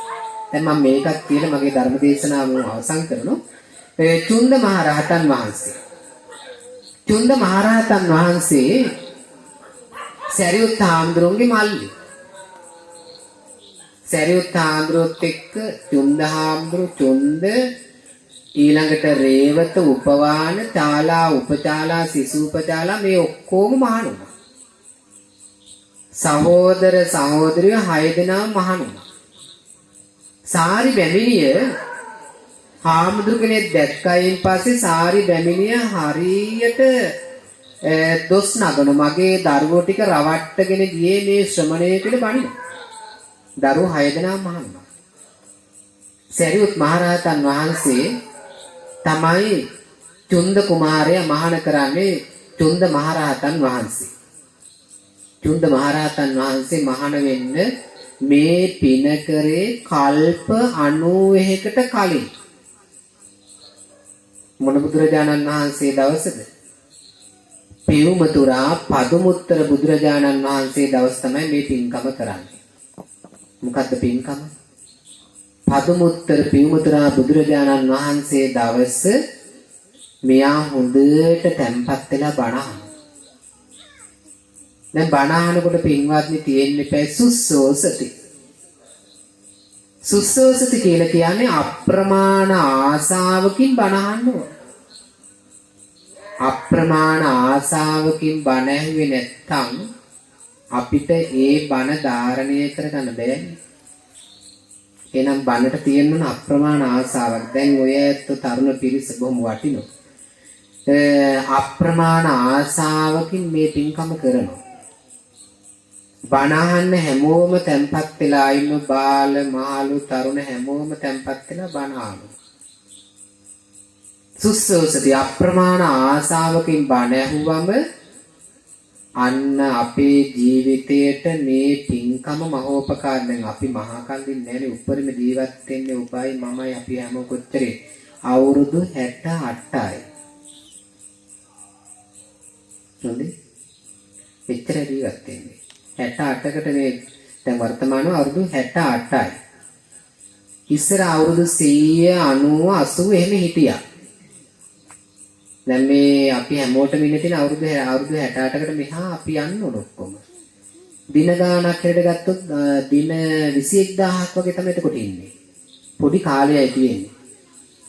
දැන් මම මේකත් කියලා මගේ ධර්ම දේශනාව අවසන් කරනවා. චුන්ද මහරහතන් වහන්සේ. චුන්ද මහරහතන් වහන්සේ සරියුත් හාමුදුරුවන්ගේ මල්ලි. සරියුත් හාමුදුරුවොත් එක්ක චුන්ද හාමුදුරුවෝ චුන්ද ඊළඟට රේවත උපවාන චාලා උපචාලා සිසූපචාලා මේ ඔක්කොම මහණුණා. සහෝදර සහෝදරියෝ 6 දෙනා මහණුණා. සාරි බැමිණිය හාමුදුරු කෙනෙක් දැක්කයින් පස්සේ සාරි බැමිණිය හරියට දොස් නගන මගේ දරුවෝ ටික රවට්ටගෙන ගියේ මේ ශ්‍රමණය කියලා බණින. දරුවෝ 6 දෙනා මහණුණා. සරියුත් මහරහතන් වහන්සේ තමයි චුන්ද කුමාරයා මහාන කරන්නේ චුන්ද මහරහතන් වහන්සේ. චුන්ද මහරහතන් වහන්සේ මහාන වෙන්න මේ පින කරේ කල්ප 91කට කලින්. මොන බුදුරජාණන් වහන්සේ දවසද? පියුමතුරා පදුමුත්තර බුදුරජාණන් වහන්සේ දවස් තමයි මේ පින්කම කරන්නේ. මොකද්ද පින්කම? පදුමුත්තර පියුමතුරා බුදුරජාණන් වහන්සේ දවස මෙයා හොඳට තැම්පත් වෙලා බණ අහනවා. දැන් බණ අහනකොට පින්වත්නි තියෙන්න එපා සුස්සෝසති. සුස්සෝසති කියලා කියන්නේ අප්‍රමාණ ආසාවකින් බණ අහන්න ඕන. අප්‍රමාණ ආසාවකින් බණ ඇහුවේ නැත්තම් අපිට ඒ බණ ධාරණය කරගන්න බෑනේ. එහෙනම් බණට තියෙන අප්‍රමාණ ආසාවක්. දැන් ඔය ඇත්ත තරුණ පිරිස බොහොම වටිනවා. අප්‍රමාණ ආසාවකින් මේ පින්කම කරනවා. බණ අහන්න හැමෝම තැම්පත් වෙලා ඉන්න බාල මහලු තරුණ හැමෝම තැම්පත් වෙලා බණ අහනවා. සුස්සෝසති අප්‍රමාණ ආසාවකින් බණ ඇහුවම අන්න අපේ ජීවිතයට මේ පින්කම මහෝපකාර. දැන් අපි මහා කල්ලින් නැනේ උපරිම ජීවත් වෙන්නේ උපයි මමයි අපි හැම කොච්චරේ අවුරුදු 68යි. හොඳේ. එච්චර ජීවත් වෙන්නේ. 68කට මේ දැන් වර්තමානව අවුරුදු 68යි. ඉස්සර අවුරුදු 100 90 80 එහෙම හිටියා. දැන් මේ අපි හැමෝටම ඉන්න තියෙන අවුරුදු 68කට මෙහා අපි යන්න ඕන ඔක්කොම. දින ගානක් හැරෙට ගත්තොත් දින 21000ක් වගේ තමයි එතකොට ඉන්නේ. පොඩි කාලයයි තියෙන්නේ.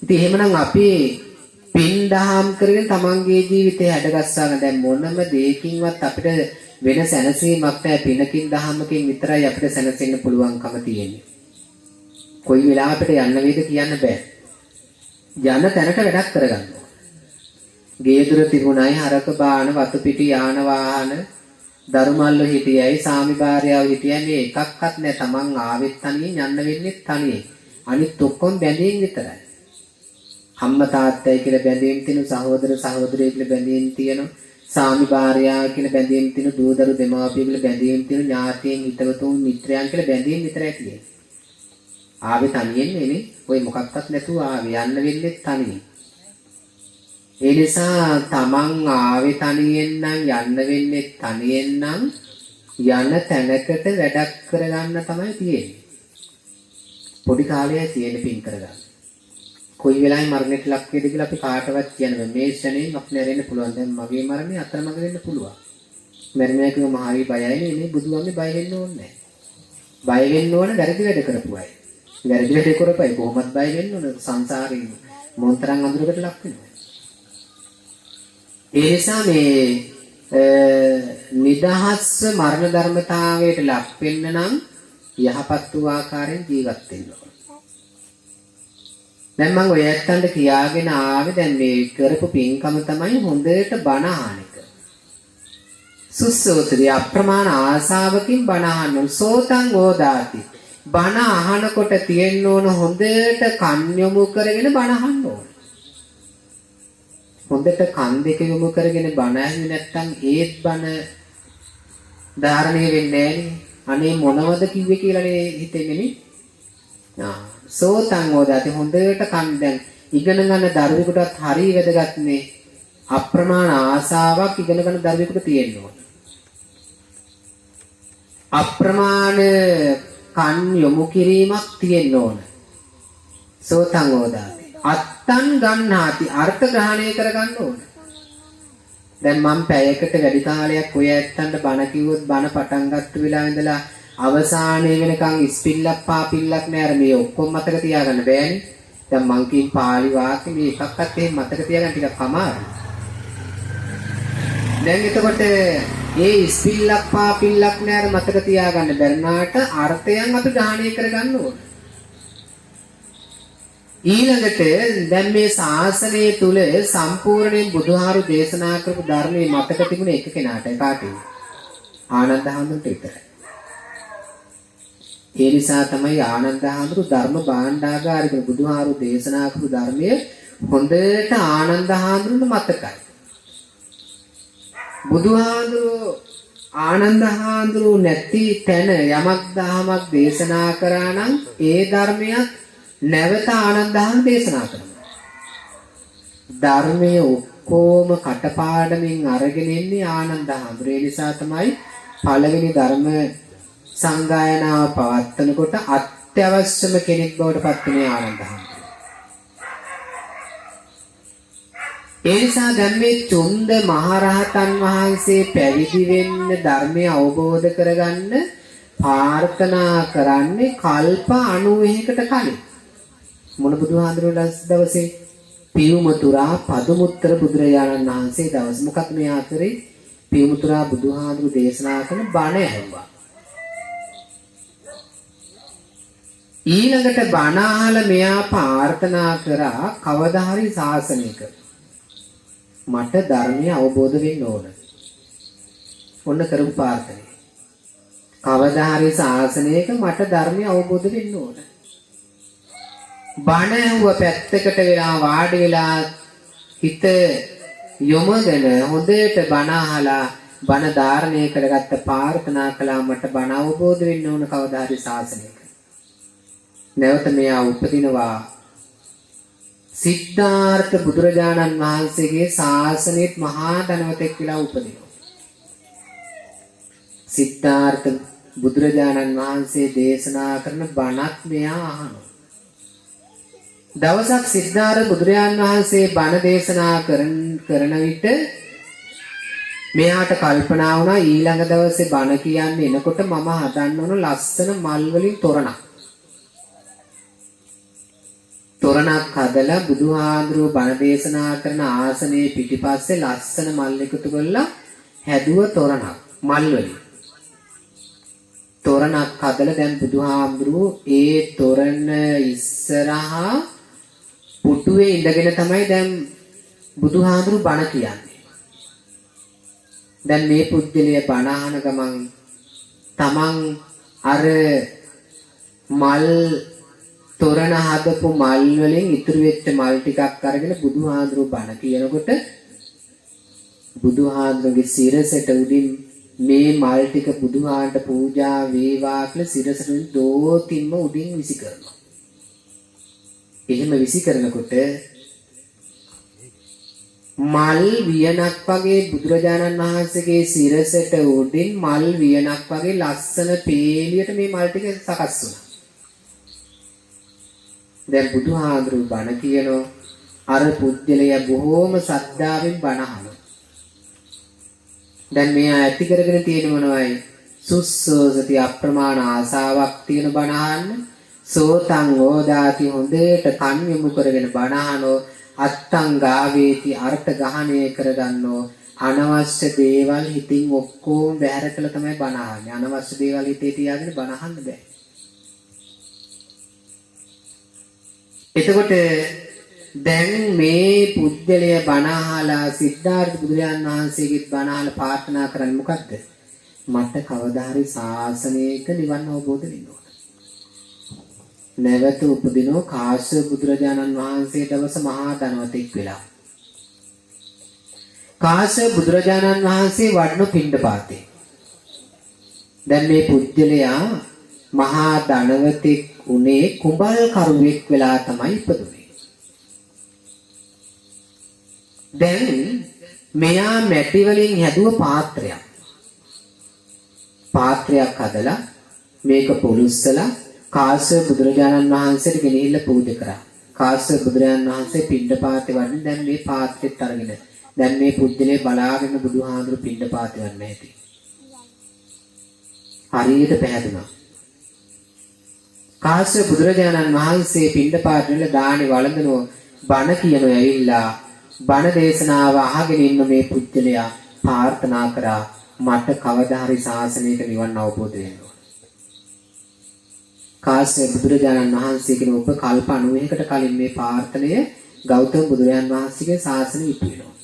ඉතින් එහෙමනම් අපි පින් දහම් කරගෙන තමන්ගේ ජීවිතය හැඩගස්වාගෙන දැන් මොනම දෙයකින්වත් අපිට වෙන සැනසීමක් නැහැ. පිනකින් දහමකින් විතරයි අපිට සැනසෙන්න පුළුවන්කම තියෙන්නේ. කොයි වෙලාවකට යන්න වේද කියන්න බෑ. යන තැනට වැඩක් කරගන්න. ගේදුර තිබුණයි හරක බාන වතු පිටි යාන වාහන දරුමල්ල හිටියයි සාමි භාර්යාව හිටියයි මේ එකක්වත් නැහැ. තමන් ආවෙත් තනියෙන් යන්න වෙන්නේ තනියෙන්. අනිත් ඔක්කොම බැඳීම් විතරයි. අම්මා තාත්තයි කියලා බැඳීම් තියෙන, සහෝදර සහෝදරිය කියලා බැඳීම් තියෙනවා, සාමි භාර්යාව කියලා බැඳීම් තියෙන, දූ දරු දෙමාපිය කියලා බැඳීම් තියෙන, ඥාතීන් හිතවතුන් මිත්‍රයන් කියලා බැඳීම් විතරයි තියෙන්නේ. ආවේ තනියෙන් නෙනේ. ඔය මොකක්වත් නැතුව ආවේ යන්න වෙන්නේ තනියෙන්. ඒ නිසා තමන් ආවේ තනියෙන් නම් යන්න වෙන්නේ තනියෙන් නම් යන තැනකට වැඩක් කරගන්න තමයි තියෙන්නේ. පොඩි කාලයයි තියෙන පින් කරගන්න. කොයි වෙලාවෙ මරණයට ලක් වේද කියලා අපි කාටවත් කියන්න බෑ. මේ ශරණයෙන් අපිට නැරෙන්න පුළුවන්. දැන් මගේ මරණය අතරමඟ වෙන්න පුළුවන්. මරණය කියව මහරි බයයි නේ. බුදුහාමි බය වෙන්න ඕනේ නැහැ. බය වෙන්න ඕන වැරදි වැඩ කරපු අය. වැරදි වැඩ කරපයි කොහොමද බය වෙන්න ඕන? සංසාරේ මොන්තරම් අඳුරකට ලක් වෙනවා. ඒ නිසා මේ නිදහස්ව මරණ ධර්මතාවයට ලක් වෙන්න නම් යහපත් වූ ආකාරයෙන් ජීවත් වෙන්න ඕන. දැන් මම ඔය ඇත්තන්ට කියාගෙන ආවේ දැන් මේ කරපු පින්කම තමයි හොඳට බණ අහන එක. සුස්සෝත්‍රි අප්‍රමාණ ආසාවකින් බණ අහන්න. සෝතං ඕදාති. බණ අහනකොට තියෙන්න ඕන හොඳට කන් යොමු කරගෙන බණ අහන්න ඕන. හොඳට කන් දෙක යොමු කරගෙන බණ ඇහුවේ නැත්නම් ඒත් බණ ධාරණය වෙන්නේ නැහැ. අනේ මොනවද කිව්වේ කියලානේ හිතෙන්නේ නේ. සෝතං ඕදාති හොඳට කන් දැන් ඉගෙන ගන්න දරුවෙකුටත් හරිය වැදගත් නේ. අප්‍රමාණ ආසාවක් ඉගෙන ගන්න දරුවෙකුට තියෙන්න ඕන. අප්‍රමාණ කන් යොමු කිරීමක් තියෙන්න ඕන. සෝතං ඕදාති අත්තන් ගන්නාති අර්ථ ග්‍රහණය කරගන්න ඕන. දැන් මම පැයකට වැඩි කාලයක් ඔය ඇත්තන්ට බණ කිව්වොත් බණ පටන් ගත්ත වෙලාව ඉඳලා අවසානයේ වෙනකන් ඉස්පිල්ලක් පාපිල්ලක් නෑ. අර මේ ඔක්කොම මතක තියාගන්න බෑනේ. දැන් මං කියන පාලි වාක්‍ය මේ එකක්වත් එහෙම මතක තියාගන්න ටිකක් අමාරුයි. දැන් එතකොට ඒ ඉස්පිල්ලක් පාපිල්ලක් නෑ අර මතක තියාගන්න බැරනාට අර්ථයන් අපි ග්‍රහණය කරගන්න ඕන. ඊළඟට දැන් මේ ශාසනය තුල සම්පූර්ණයෙන් බුදුහාරු දේශනා කරපු ධර්මයේ මතක තිබුණ එක කෙනාට කාටද? ආනන්ද හාමුදුරුවන්ට විතරයි. ඒ නිසා තමයි ආනන්ද හාමුදුරුවෝ ධර්ම භාණ්ඩාගාරික බුදුහාරු දේශනා කරපු ධර්මයේ හොඳට ආනන්ද හාමුදුරුවන්ට මතකයි. බුදුහාමුදුරුවෝ ආනන්ද හාමුදුරුවෝ නැති තැන යමක් දහමක් දේශනා කරා නම් ඒ ධර්මයක් නැවත ආනන්ද හාමුදුරුවෝ දේශනා කරනවා. ධර්මයේ ඔක්කොම කටපාඩමින් අරගෙන ඉන්නේ ආනන්ද හාමුදුරුවෝ. ඒ නිසා තමයි පළවෙනි ධර්ම සංගායනාව පවත්වනකොට අත්‍යවශ්‍යම කෙනෙක් බවට පත් වෙන්නේ ආනන්ද හාමුදුරුවෝ. ඒ නිසා දැන් මේ චුන්ද මහරහතන් වහන්සේ පැවිදි වෙන්න ධර්මය අවබෝධ කරගන්න ප්‍රාර්ථනා කරන්නේ කල්ප 91කට කලින්. මොන බුදුහාමුදුරුවෝ දවසේ පියුමතුරා පදුමුත්තර බුදුරජාණන් වහන්සේ දවස් මොකක්ද මෙයා කරේ? පියුමතුරා බුදුහාඳුරු දේශනා කරන බණ ඇහුවා. ඊළඟට බණ අහලා මෙයා ප්‍රාර්ථනා කරා කවදා හරි ශාසනයක මට ධර්මය අවබෝධ වෙන්න ඕන. ඔන්න කරපු ප්‍රාර්ථනාව. කවදා හරි ශාසනයක මට ධර්මය අවබෝධ වෙන්න ඕන. බණ ඇහුව පැත්තකට වෙලා වාඩි වෙලා හිත යොමගෙන හොඳට බණ අහලා බණ ධාරණය කරගත්ත ප්‍රාර්ථනා කළා මට බණ අවබෝධ වෙන්න ඕන කවදා හරි ශාසනයක. නැවත මෙයා උපදිනවා සිද්ධාර්ථ බුදුරජාණන් වහන්සේගේ ශාසනයේත් මහා ධනවතෙක් කියලා උපදිනවා. සිද්ධාර්ථ බුදුරජාණන් වහන්සේ දේශනා කරන බණක් මෙයා අහනවා. දවසක් සිද්ධාර්ථ බුදුරජාණන් වහන්සේ බණ දේශනා කරන විට මෙයාට කල්පනා වුණා ඊළඟ දවසේ බණ කියන්නේ එනකොට මම හදන්න ඕන ලස්සන මල් වලින් තොරණක්. තොරණක් හදලා බුදුහාඳුරුව බණ දේශනා කරන ආසනයේ පිටිපස්සේ ලස්සන මල් එකතු කරලා හැදුව තොරණක් මල් වලින්. තොරණක් හදලා දැන් බුදුහාඳුරුව ඒ තොරණ ඉස්සරහා පුටුවේ ඉඳගෙන තමයි දැන් බුදුහාඳුරුව බණ කියන්නේ. දැන් මේ පුද්ගලයා බණ අහන ගමන් තමන් අර මල් තොරණ හදපු මල් වලින් ඉතුරු වෙච්ච මල් ටිකක් අරගෙන බුදුහාඳුරුව බණ කියනකොට බුදුහාඳුරුවගේ සිරසට උඩින් මේ මල් ටික බුදුහාන්ට පූජා වේවා කියලා සිරසට දෝතින්ම උඩින් විසි කරනවා. එහෙම විසි කරනකොට මල් වියනක් වගේ බුදුරජාණන් වහන්සේගේ සිරසට උඩින් මල් වියනක් වගේ ලස්සන පේලියට මේ මල් ටික සකස් වුණා. දැන් බුදුහාඳුරුව බණ කියනෝ අර පුද්ගලයා බොහෝම ශ්‍රද්ධාවෙන් බණ අහනවා. දැන් මෙයා ඇති කරගෙන තියෙන මොනවයි? සුස්සෝසති අප්‍රමාණ ආසාවක් තියෙන බණ අහන්න. සෝතං ඕදාති හොඳට කන් යොමු කරගෙන බණ අහනෝ. අත්තං ගාවේති අර්ථ ගහණය කරගන්නෝ. අනවශ්‍ය දේවල් හිතින් ඔක්කොම බැහැර කළා තමයි බණ අහන්නේ. අනවශ්‍ය දේවල් හිතේ තියාගෙන බණ අහන්න බෑ. එතකොට දැන් මේ පුද්ගලයා බණ අහලා සිද්ධාර්ථ බුදුරජාණන් වහන්සේගෙත් බණ අහලා ප්‍රාර්ථනා කරන්නේ මොකද්ද? මට කවදා හරි ශාසනයක නිවන් අවබෝධ වෙන්න ඕන. නැවත උපදිනෝ කාශ්‍යප බුදුරජාණන් වහන්සේ දවස මහා ධනවතෙක් වෙලා. කාශ්‍යප බුදුරජාණන් වහන්සේ වඩන පිණ්ඩපාතේ. දැන් මේ පුද්ගලයා මහා ධනවතෙක් උනේ කුඹල් කරුවෙක් වෙලා තමයි ඉපදුනේ. දැන් මෙයා මැටි වලින් හැදුව පාත්‍රයක්. පාත්‍රයක් හදලා මේක පොළුස්සලා කාශ්‍යප බුදුරජාණන් වහන්සේට ගෙනහිල්ලා පූජා කරා. කාශ්‍යප බුදුරජාණන් වහන්සේ පිණ්ඩපාතේ වඩින්න දැන් මේ පාත්‍රෙත් අරගෙන දැන් මේ පුද්ගලයා බලාගෙන බුදුහාඳුරු පිණ්ඩපාතේ වන්න ඇති. හරියට පැහැදුනා. කාශ්‍යප බුදුරජාණන් වහන්සේ පිණ්ඩපාතේ දානි වළඳනෝ බණ කියනෝ ඇවිල්ලා බණ දේශනාව අහගෙන ඉන්න මේ පුද්ගලයා ප්‍රාර්ථනා කරා මට කවදා හරි ශාසනයක නිවන් අවබෝධ වෙන්න ඕන. කාශ්‍යප බුදුරජාණන් වහන්සේගෙන ඔබ කල්ප 91කට කලින් මේ ප්‍රාර්ථනය ගෞතම බුදුරජාණන් වහන්සේගේ ශාසනය ඉටු වෙනවා.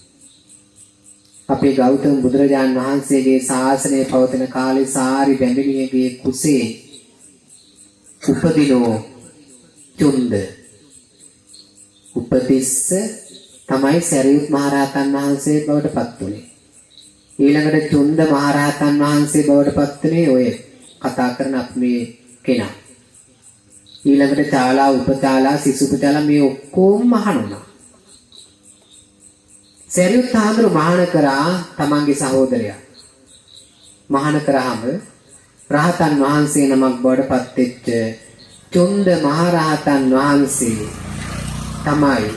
අපේ ගෞතම බුදුරජාණන් වහන්සේගේ ශාසනය පවතින කාලේ සාරි බැඹිනියගේ කුසේ උපදිනෝ චුන්ද උපතිස්ස තමයි සරියුත් මහරහතන් වහන්සේ බවට පත් වුනේ. ඊළඟට චුන්ද මහරහතන් වහන්සේ බවට පත් වුනේ ඔය කතා කරන මේ කෙනා. ඊළඟට චාලා උපචාලා සිසුපචාලා මේ ඔක්කොම මහණ වුණා. සරියුත් හාමුදුරුවෝ මහාන කරා තමන්ගේ සහෝදරයා. මහාන කරාම රහතන් වහන්සේ නමක් බවට පත් වෙච්ච චුන්ද මහරහතන් වහන්සේ තමයි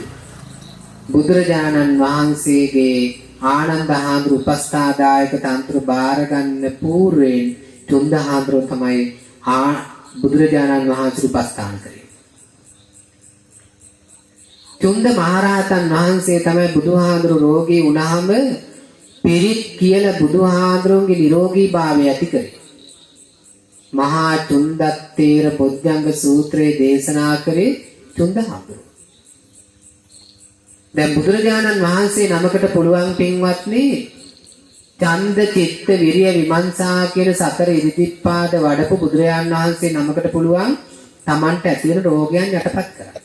බුදුරජාණන් වහන්සේගේ ආනන්ද හාමුදුරුවෝ උපස්ථාදායක තන්ත්‍ර බාර ගන්න పూర్වයෙන් චුන්ද හාමුදුරුවෝ තමයි බුදුරජාණන් වහන්සේ උපස්ථාන කරේ. චුන්ද මහරහතන් වහන්සේ තමයි බුදුහාඳුරු රෝගී වුණාම පිරිත් කියලා බුදුහාඳුරුන්ගේ නිරෝගීභාවය ඇති කරේ. මහා චුන්දත්තේර බොජ්ජංග සූත්‍රයේ දේශනා කරේ චුන්දහාඳුරු. දැන් බුදුරජාණන් වහන්සේ නමකට පුළුවන් පින්වත්නි ඡන්ද චිත්ත විරිය විමර්ශා කියන සතර ඉරිදිප්පාද වඩපු බුදුරජාණන් වහන්සේ නමකට පුළුවන් Tamanට ඇති වෙන රෝගයන් යටපත් කරන්න.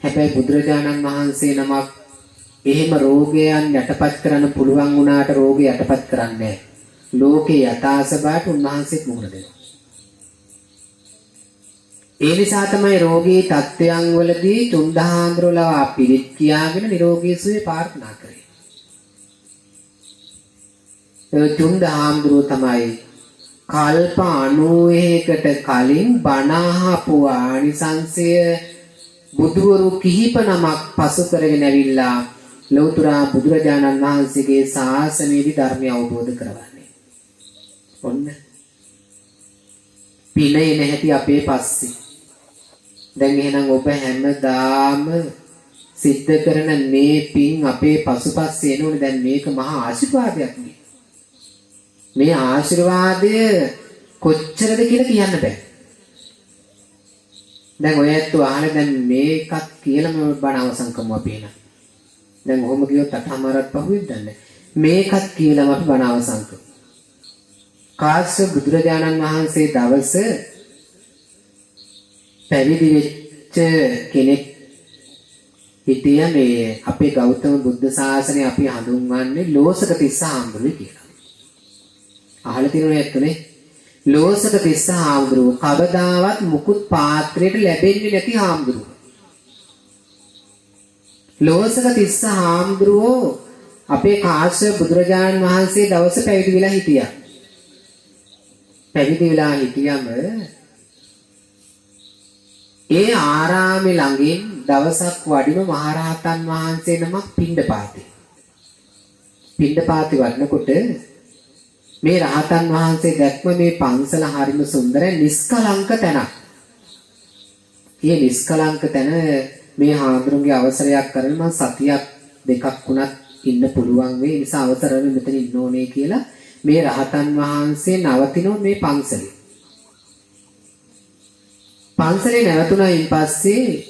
හැබැයි බුදුරජාණන් වහන්සේ නමක් එහෙම රෝගයන් යටපත් කරන්න පුළුවන් වුණාට රෝගය යටපත් කරන්නේ නැහැ. ලෝකේ යථා ස්වභාවයට උන්වහන්සේත් මුහුණ දෙනවා. ඒ නිසා තමයි රෝගී තත්ත්වයන් වලදී චුන්දහාඳුරලා පිරිත් කියාගෙන නිරෝගී සුවය ප්‍රාර්ථනා කරේ. ඒ චුන්දහාඳුර තමයි කල්ප 91කට කලින් බණ අහපු ආනිසංසය බුදුවරු කිහිප නමක් පසු කරගෙන ඇවිල්ලා ලෞතර බුදුරජාණන් වහන්සේගේ ශාසනයේදී ධර්මය අවබෝධ කරවන්නේ. ඔන්න පිනේ නැහැටි අපේ පස්සේ. දැන් එහෙනම් ඔබ හැමදාම සිද්ධ කරන මේ පින් අපේ පසුපස්සේ එනෝනේ. දැන් මේක මහා ආශිර්වාදයක් නේ. මේ ආශිර්වාදය කොච්චරද කියලා කියන්න බෑ. දැන් ඔය ඇත්තෝ අහලා දැන් මේකත් කියලා මම බණ අවසන් කරමු අපි එන. දැන් ඔහොම කියොත් අටමාරක් පහුවෙද්ද නැහැ. මේකත් කියලාම අපි බණ අවසන් කරමු. කාශ්‍යප බුදුරජාණන් වහන්සේ දවස පැවිදි වෙච්ච කෙනෙක් හිටිය මේ අපේ ගෞතම බුද්ධ ශාසනය අපි හඳුන්වන්නේ ලෝසක තිස්ස හාමුදුරුවෝ කියලා. අහලා තියෙනවද ඇත්තනේ? ලෝසක තිස්ස හාමුදුරුවෝ කවදාවත් මුකුත් පාත්‍රයට ලැබෙන්නේ නැති හාමුදුරුවෝ. ලෝසක තිස්ස හාමුදුරුවෝ අපේ කාශ්‍යප බුදුරජාණන් වහන්සේ දවස පැවිදි වෙලා හිටියා. පැවිදි වෙලා හිටියම ඒ ආරාමේ ළඟින් දවසක් වඩින මහරහතන් වහන්සේ නමක් පිණ්ඩපාතේ වඩනකොට මේ රහතන් වහන්සේ දැක්ම මේ පන්සල හරිම සුන්දරයි නිස්කලංක තැනක්. මේ නිස්කලංක තැන මේ හාමුදුරුවන්ගේ අවසරයක් කරගෙන මම සතියක් දෙකක් වුණත් ඉන්න පුළුවන් වෙයි. ඒ නිසා අවසරව මෙතන ඉන්න ඕනේ කියලා මේ රහතන් වහන්සේ නවතිනෝ මේ පන්සලේ. පන්සලේ නැවතුණයින් පස්සේ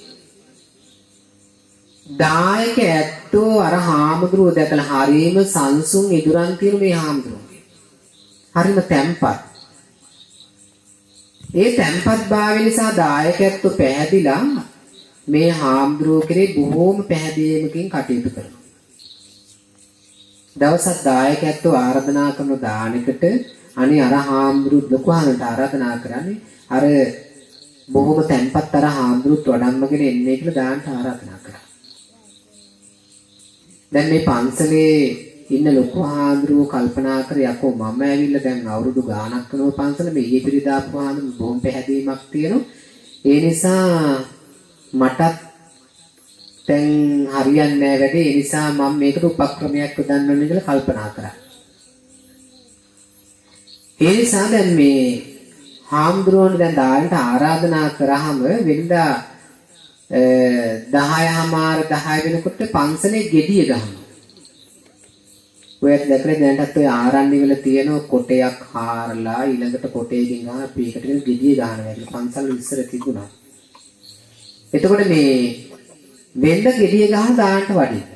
දායක ඇත්තෝ අර හාමුදුරුවෝ දැකලා හරීම සංසුන් ඉදුරන් තියෙන මේ හාමුදුරුවෝ. හරිම තැම්පත්. ඒ තැම්පත් භාවය නිසා දායක ඇත්තෝ පැහැදිලා මේ හාමුදුරුවෝ කෙරේ බොහෝම පැහැදීමකින් කටයුතු කරනවා. දවසක් දායක ඇත්තෝ ආරාධනා කරන දානෙකට අනේ අර හාමුදුරුවෝ ලොකුහාමට ආරාධනා කරන්නේ අර බොහොම තැම්පත් අර හාමුදුරුවොත් වඩම්මගෙන එන්නේ කියලා දාන්නට ආරාධනා කරා. දැන් මේ පන්සලේ ඉන්න ලොකු හාමුදුරුවෝ කල්පනා කර යකෝ මම ඇවිල්ලා දැන් අවුරුදු ගාණක් කරනවා පන්සල මේ ඊපිරි දාපු හාමුදුරුවෝ බොහොම පැහැදීමක් තියෙනවා. ඒ නිසා මටත් දැන් හරියන්නේ නැහැ වැඩේ. ඒ නිසා මම මේකට උපක්‍රමයක් යොදන්න ඕනේ කියලා කල්පනා කරා. ඒ නිසා දැන් මේ හාමුදුරුවෝ දැන් දාන්නට ආරාධනා කරාම වෙනදා 10:00 වෙනකොට පන්සලේ ගෙඩිය ගහනවා. ඔයත් දැකලා දැනටත් ඔය ආරණ්‍ය වල තියෙන කොටයක් හාරලා ඊළඟට කොටේකින් ගහන පීකට ගෙඩිය ගහනවා. ඒක පන්සල් ඉස්සර තිබුණා. එතකොට මේ වෙන්න ගෙඩිය ගහන දාන්නට වඩින්න.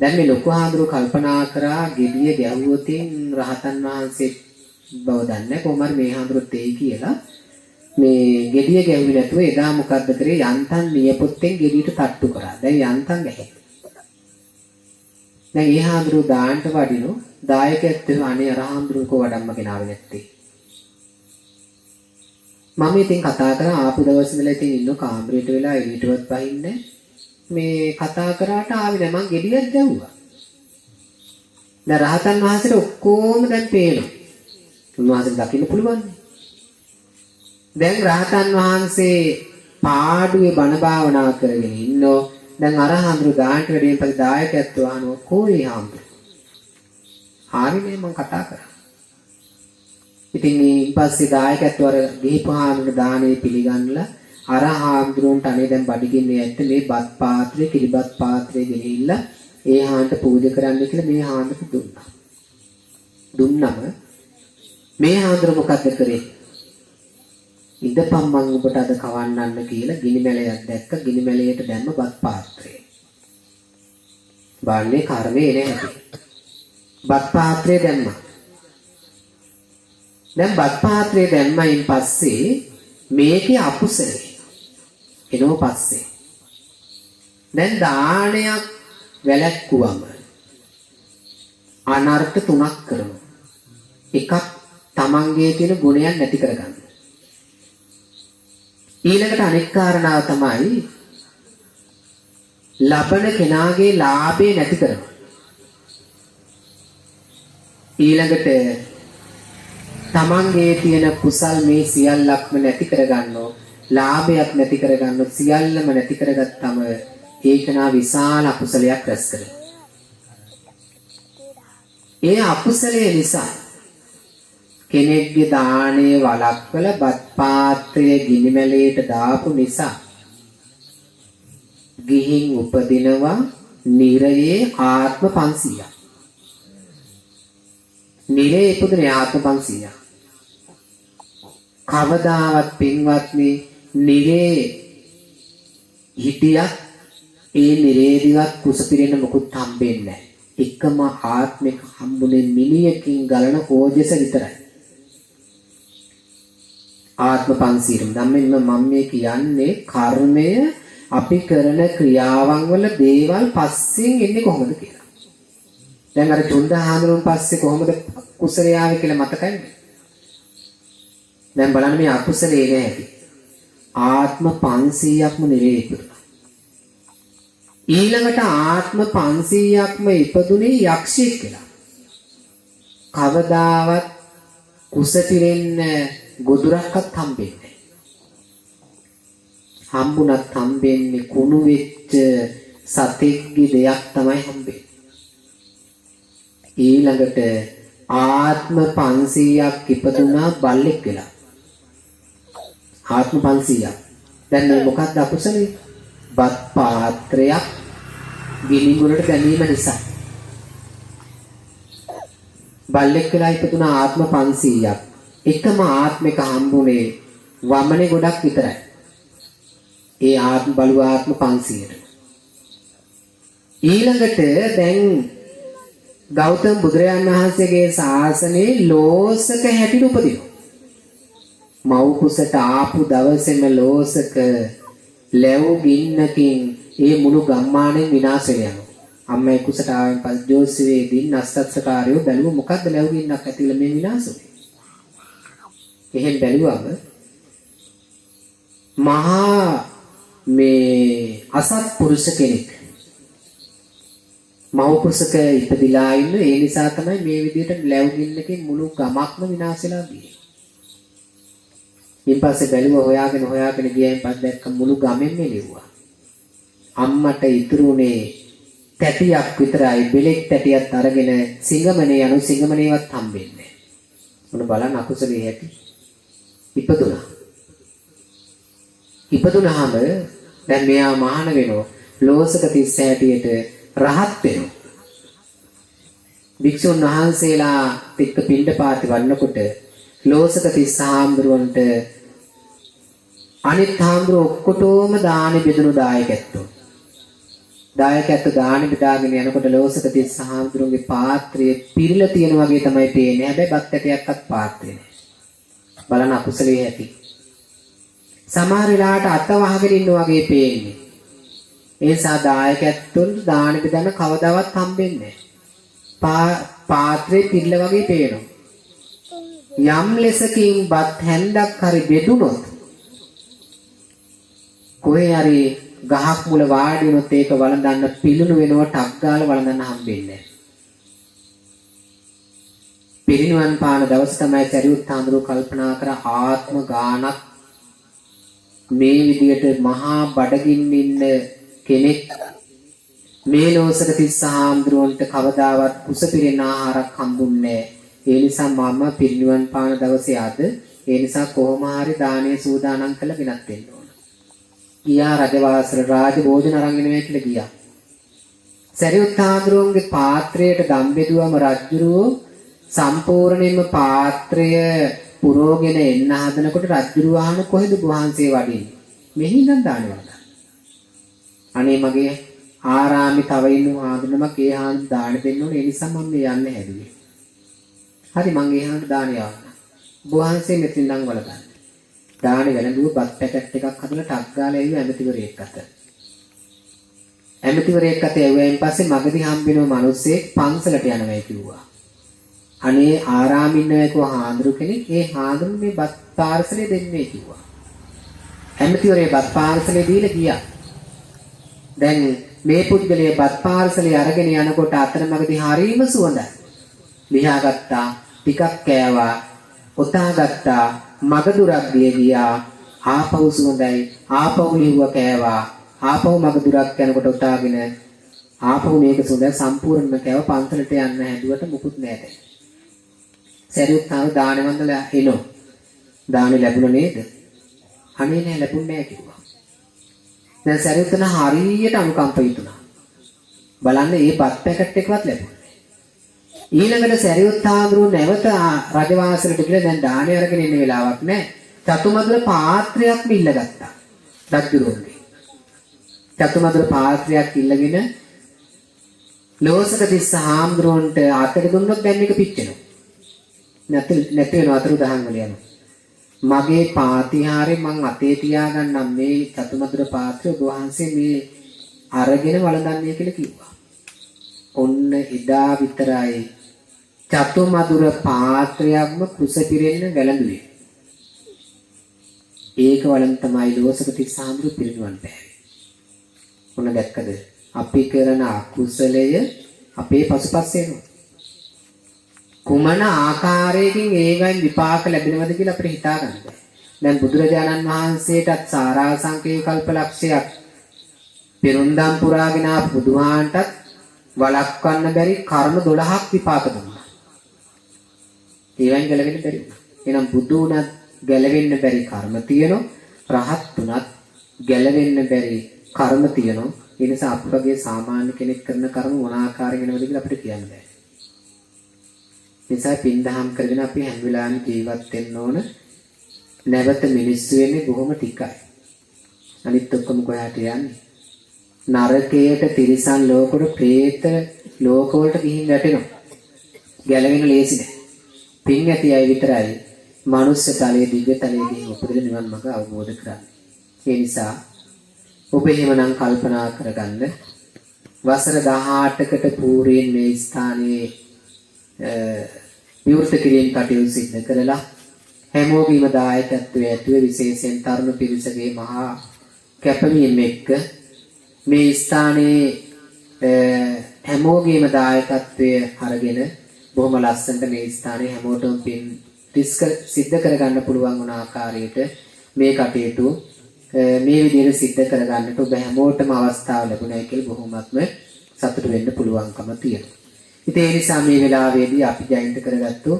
දැන් මේ ලොකු හාමුදුරුවෝ කල්පනා කරා ගෙඩිය ගැහුවොතින් රහතන් වහන්සේ බව දන්නේ කොහොමද මේ හාමුදුරුවෝ තේ කියලා මේ ගෙඩිය ගැහුවේ නැතුව එදා මොකද්ද කරේ යන්තම් නියපොත්තෙන් ගෙඩියට තට්ටු කරා. දැන් යන්තම් ගැහේ. දැන් ඒ හාමුදුරුවෝ දාන්නට වඩිනු දායකයෙක් අනේ අර හාමුදුරුවෝ වඩම්මගෙන ආවේ නැත්තේ. මම ඉතින් කතා කරා ආපු දවස් වල ඉතින් ඉන්න කාමරේට වෙලා එළියටවත් බහින්නේ මේ කතා කරාට ආවේ නැහැ. මං ගෙඩියක් ගැහුවා. දැන් රහතන් වහන්සේට ඔක්කොම දැන් පේනවා. උන්වහන්සේ දකින්න පුළුවන්. දැන් රහතන් වහන්සේ පාඩුවේ බණ භාවනා කරගෙන ඉන්නෝ. දැන් අර හාමුදුරු දාන්නට වැඩියෙන් පස්සේ දායකයත් වහනවා කොයි හාමුදුරු. හරිනේ මං කතා කරා. ඉතින් ඊපස්සේ දායකයත් වර ගිහිපු හාමුදුරු දානේ පිළිගන්නලා අර හාමුදුරුවන්ට අනේ දැන් බඩගින්නේ ඇත්ත මේ බත් පාත්‍රේ කිරිබත් පාත්‍රේ ගෙනිහිල්ලා ඒ හාන්ට පූජා කරන්න කියලා මේ හාන්ට දුන්නා. දුන්නම මේ හාමුදුරුව මොකද කරේ? ඉඳපම් මං ඔබට අද කවන්නන්න කියලා ගිනි මැලයක් දැක්ක ගිනි මැලයට දැම්ම බත් පාත්‍රය. බාන්නේ කර්මේ නැහැ. බත් පාත්‍රය දැම්මා. දැන් බත් පාත්‍රය දැම්මයින් පස්සේ මේකේ අකුසලයි. එනෝ පස්සේ. දැන් දානයක් වැළැක්කුවම අනර්ථ තුනක් කරනවා. එකක් තමන්ගේ තියෙන ගුණයන් නැති කරගන්න. ඊළඟට අනෙක් කාරණාව තමයි ලබන කෙනාගේ ලාභේ නැති කරනවා. ඊළඟට තමන්ගේ තියෙන කුසල් මේ සියල්ලක්ම නැති කරගන්නෝ ලාභයක් නැති කරගන්නෝ සියල්ලම නැති කරගත්තම ඒකනා විශාල අකුසලයක් රැස් කරනවා. ඒ අකුසලයේ නිසා කෙනෙක්ගේ දාණය වළක්වලා බත් පාත්‍රය ගිනි මැලේට දාපු නිසා ගිහින් උපදිනවා නිරයේ ආත්ම 500ක්. නිරයේ ඉපදුනේ ආත්ම 500ක්. කවදාවත් පින්වත්නි නිරේ හිටියත් ඒ නිරේදිවත් කුස පිරෙන්න මොකුත් හම්බෙන්නේ නැහැ. එකම ආත්මික හම්බුනේ මිනියකින් ගලන ඕජස විතරයි. ආත්ම 500ක්. ධම්මෙන්න මම මේ කියන්නේ කර්මය අපි කරන ක්‍රියාවන් වල දේවල් පස්සෙන් එන්නේ කොහොමද කියලා. දැන් අර චුන්දහාමුදුරුන් පස්සේ කොහොමද කුසලයේ ආවේ කියලා මතකයිද? දැන් බලන්න මේ අකුසලයේ නැහැ. ආත්ම 500ක්ම නිරේ ඉපදුනා. ඊළඟට ආත්ම 500ක්ම ඉපදුනේ යක්ෂයෙක් කියලා. කවදාවත් කුස පිරෙන්න ගොදුරක්වත් හම්බෙන්නේ නැහැ. හම්බුණත් හම්බෙන්නේ කුණු වෙච්ච සතෙක්ගේ දෙයක් තමයි හම්බෙන්නේ. ඊළඟට ආත්ම 500ක් ඉපදුනා බල්ලෙක් වෙලා. ආත්ම 500ක්. දැන් මේ මොකක්ද අකුසලේ? බත් පාත්‍රයක් ගිනි ගුරට දැමීම නිසා. බල්ලෙක් වෙලා ඉපදුනා ආත්ම 500ක්. එකම ආත්මික හම්බුනේ වමනේ ගොඩක් විතරයි. ඒ ආත්ම බලු ආත්ම 500ට. ඊළඟට දැන් ගෞතම බුදුරජාණන් වහන්සේගේ ශාසනයේ ලෝසක හැටියට උපදිනවා. මව් කුසට ආපු දවසේම ලෝසක ලැබු ගින්නකින් ඒ මුළු ගම්මානෙන් විනාශ වෙනවා. අම්මයි කුසට ආවෙන් පස්සේ ජෝසිවේ දින් අස්සත්සකාරයෝ බැලුව මොකද්ද ලැබු ගින්නක් ඇතිලා මේ විනාශ වෙන්නේ. එහෙන් බැලුවම මහා මේ අසත්පුරුෂ කෙනෙක් මව් කුසක ඉපදිලා ඉන්න ඒ නිසා තමයි මේ විදිහට ලැබු ගින්නකින් මුළු ගමක්ම විනාශ වෙලා ගියේ. ඊට පස්සේ බැලුව හොයාගෙන ගියයින් පස්සේ දැක්ක මුළු ගමෙන්ම එළිව්වා. අම්මට ඉතුරුනේ තැටියක් විතරයි. බෙලෙක් තැටියක් අරගෙන සිංගමනේ යනු සිංගමනේවත් හම්බෙන්නේ නැහැ. මොන බලන්න අකුසලයේ ඇති. ඉපදුනහම දැන් මෙයා මහාන වෙනවා. ලෝසක 30 හැටියට රහත් වෙනවා. භික්ෂුන් වහන්සේලා පිට පිණ්ඩපාති වන්නකොට ලෝසක 30 හාමුදුරුවන්ට අනිත් හාමුදුරුවෝ ඔක්කොටම දානි බෙදුණු දායකයෝ. දායකයෝ දානි බෙදාගෙන යනකොට ලෝසක 30 හාමුදුරුවන්ගේ පාත්‍රයේ පිරීලා තියෙන වගේ තමයි පේන්නේ. හැබැයි බත් ඇටයක්වත් පාත්‍රේ නැහැ. බලන්න අකුසලයේ ඇති. සමහර වෙලාවට අත වහගෙන ඉන්න වගේ පේන්නේ. ඒ නිසා දායකයන්ට දානි බෙදන්න කවදාවත් හම්බෙන්නේ නැහැ. පාත්‍රේ පිරීලා වගේ පේනවා. යම් ලෙසකින් බත් හැන්දක් හරි බෙදුනොත් කොහේ හරි ගහක් මුල වාඩි වුණොත් ඒක වළඳන්න පිළුණු වෙනවා ටක් ගාලා වළඳන්න හම්බෙන්නේ නැහැ. පිරිනිවන් පාන දවස් තමයි චරියුත් හාමුදුරුවෝ කල්පනා කර ආත්ම ගානක් මේ විදියට මහා බඩගින්න ඉන්න කෙනෙක් මේ ලෝසක 30 හාමුදුරුවන්ට කවදාවත් කුස පිරෙන ආහාරයක් හම්බුන්නේ නැහැ. ඒ නිසා මම පිරිනිවන් පාන දවසේ ආද ඒ නිසා කොහොම හරි දානේ සූදානම් කළ ගෙනත් දෙන්න ඕන. ගියා රජවාසල රාජ භෝජන අරන් එනවා කියලා ගියා. සරියුත් හාමුදුරුවන්ගේ පාත්‍රයට දම් බෙදුවම රජුරෝ සම්පූර්ණයෙන්ම පාත්‍රය පුරෝගෙන එන්න හදනකොට රජුරෝ අහන කොහෙද වහන්සේ වඩින්නේ? මෙහි ඉඳන් දානේ වඩා. අනේ මගේ ආරාමේ තව ඉන්න හාමුදුරුවමක් ඒ හාමුදුරුවෝ දාන දෙන්න ඕනේ. ඒ නිසා මම මේ යන්න හැදුවේ. හරි මං ඒ හාමුදුරුවෝ දානේ යවන්න. වහන්සේ මෙතන ඉඳන් වලගන්න. දානේ වැළඳුව බත් පැකට් එකක් හදලා ටක් ගාලා එව්ව ඇමතිවරයෙක් අත. ඇමතිවරයෙක් අත එව්වයින් පස්සේ මගදී හම්බෙනව මිනිස්සෙක් පන්සලට යනවා කිව්වා. අනේ ආරාමින් ඉන්නව කිව්වා හාමුදුරු කෙනෙක්. ඒ හාමුදුරු මේ බත් පාර්සලේ දෙන්නේ කිව්වා. ඇමතිවරයා බත් පාර්සලේ දීලා ගියා. දැන් මේ පුද්ගලයා බත් පාර්සලේ අරගෙන යනකොට අතරමඟදී හරීම සුවඳයි. ලියා ගත්තා, ටිකක් කෑවා, ඔතා ගත්තා, මග දුරක් ගියා. ආපහු සුවඳයි, ආපහු ලිව්වා කෑවා. ආපහු මග දුරක් යනකොට උතාගෙන ආපහු මේක සුවඳ සම්පූර්ණයෙන්ම කෑව පන්සලට යන්න හැදුවට මුකුත් නැහැ. සරියුත් හාමුදුරුවෝ දානේ වන්දලා එනෝ. දානේ ලැබුණ නේද? අනේ නෑ ලැබුණ නෑ කිව්වා. දැන් සරියුත් තන හරියට අනුකම්ප හිතුණා. බලන්න මේ බත් පැකට් එකවත් ලැබුණේ නෑ. ඊළඟට සරියුත් හාමුදුරුවෝ නැවත රජවාසලට ගිහලා දැන් දානේ අරගෙන ඉන්න වෙලාවක් නෑ. චතුමදුර පාත්‍රයක්ම ඉල්ලගත්තා. රජුරුවන්ගේ චතුමදුර පාත්‍රයක් ඉල්ලගෙන ලෝසක තිස්ස හාමුදුරුවන්ට අතට දුන්නොත් දැන් මේක පිච්චෙනවා. නැති වෙන වතුරු දහන් වල යනවා. මගේ පාතිහාරේ මං අතේ තියාගන්නම් මේ චතුමදුර පාත්‍රය ඔබ වහන්සේ මේ අරගෙන වළඳන්නේ කියලා කිව්වා. ඔන්න එදා විතරයි චතුමදුර පාත්‍රයක්ම කුස පිරෙන්න වැළඳුවේ. ඒක වලන් තමයි ලෝසක තිස්ස හාමුදුරුවෝ පිරිනුවන් පෑවේ. මොන දැක්කද? අපි කරන අකුසලය අපේ පසුපස් එනවා. කුමන ආකාරයකින් ඒවෙන් විපාක ලැබෙනවද කියලා අපිට හිතා ගන්න බෑ. දැන් බුදුරජාණන් වහන්සේටත් සාරාංශකේ කල්පලක්ෂයක් පෙරුම්දම් පුරාගෙන ආපු බුදුහාන්ටත් වළක්වන්න බැරි කර්ම 12ක් විපාක දුන්නා. ඒවෙන් ගැලවෙන්න බැරි වුණා. එහෙනම් බුදු වුණත් ගැලවෙන්න බැරි කර්ම තියෙනවා. රහත් වුණත් ගැලවෙන්න බැරි කර්ම තියෙනවා. ඒ නිසා අපගේ සාමාන්‍ය කෙනෙක් කරන කර්ම මොන ආකාරයෙන් වෙනවද කියලා අපිට කියන්න බෑ. නිසා පින්දහම් කරගෙන අපි හැම වෙලාවෙම ජීවත් වෙන්න ඕන. නැවත මිනිස්සු වෙන්නේ බොහොම ටිකයි. අනිත් ඔක්කොම කොහාට යන්නේ? නරකයට, තිරිසන් ලෝකවල, പ്രേත ලෝකවලට ගිහින් වැටෙනවා. ගැලවෙන්න ලේසි නෑ. පින් ඇති අය විතරයි මනුස්ස තලයේ දිව්‍ය තලයේ ගිහින් උපදින නිවන් මඟ අවබෝධ කරගන්නේ. ඒ නිසා ඔබ එහෙමනම් කල්පනා කරගන්න වසර 18කට පූර්වයෙන් මේ ස්ථානයේ විවෘත කිරීම කටයුතු සිදු කරලා හැමෝගේම දායකත්වයේ ඇතුව විශේෂයෙන් තරුණ පිරිසගේ මහා කැපවීම එක්ක මේ ස්ථානයේ හැමෝගේම දායකත්වයේ අරගෙන බොහොම ලස්සනට මේ ස්ථානයේ හැමෝටම පින් සිද්ධ කරගන්න පුළුවන් වුණ ආකාරයට මේ කටයුතු මේ විදිහට සිද්ධ කරගන්නට ඔබ හැමෝටම අවස්ථාව ලැබුණයි කියලා බොහොමත්ම සතුටු වෙන්න පුළුවන්කම තියෙනවා. ඉතින් ඒ නිසා මේ වෙලාවේදී අපි ජයන්ත කරගත්තු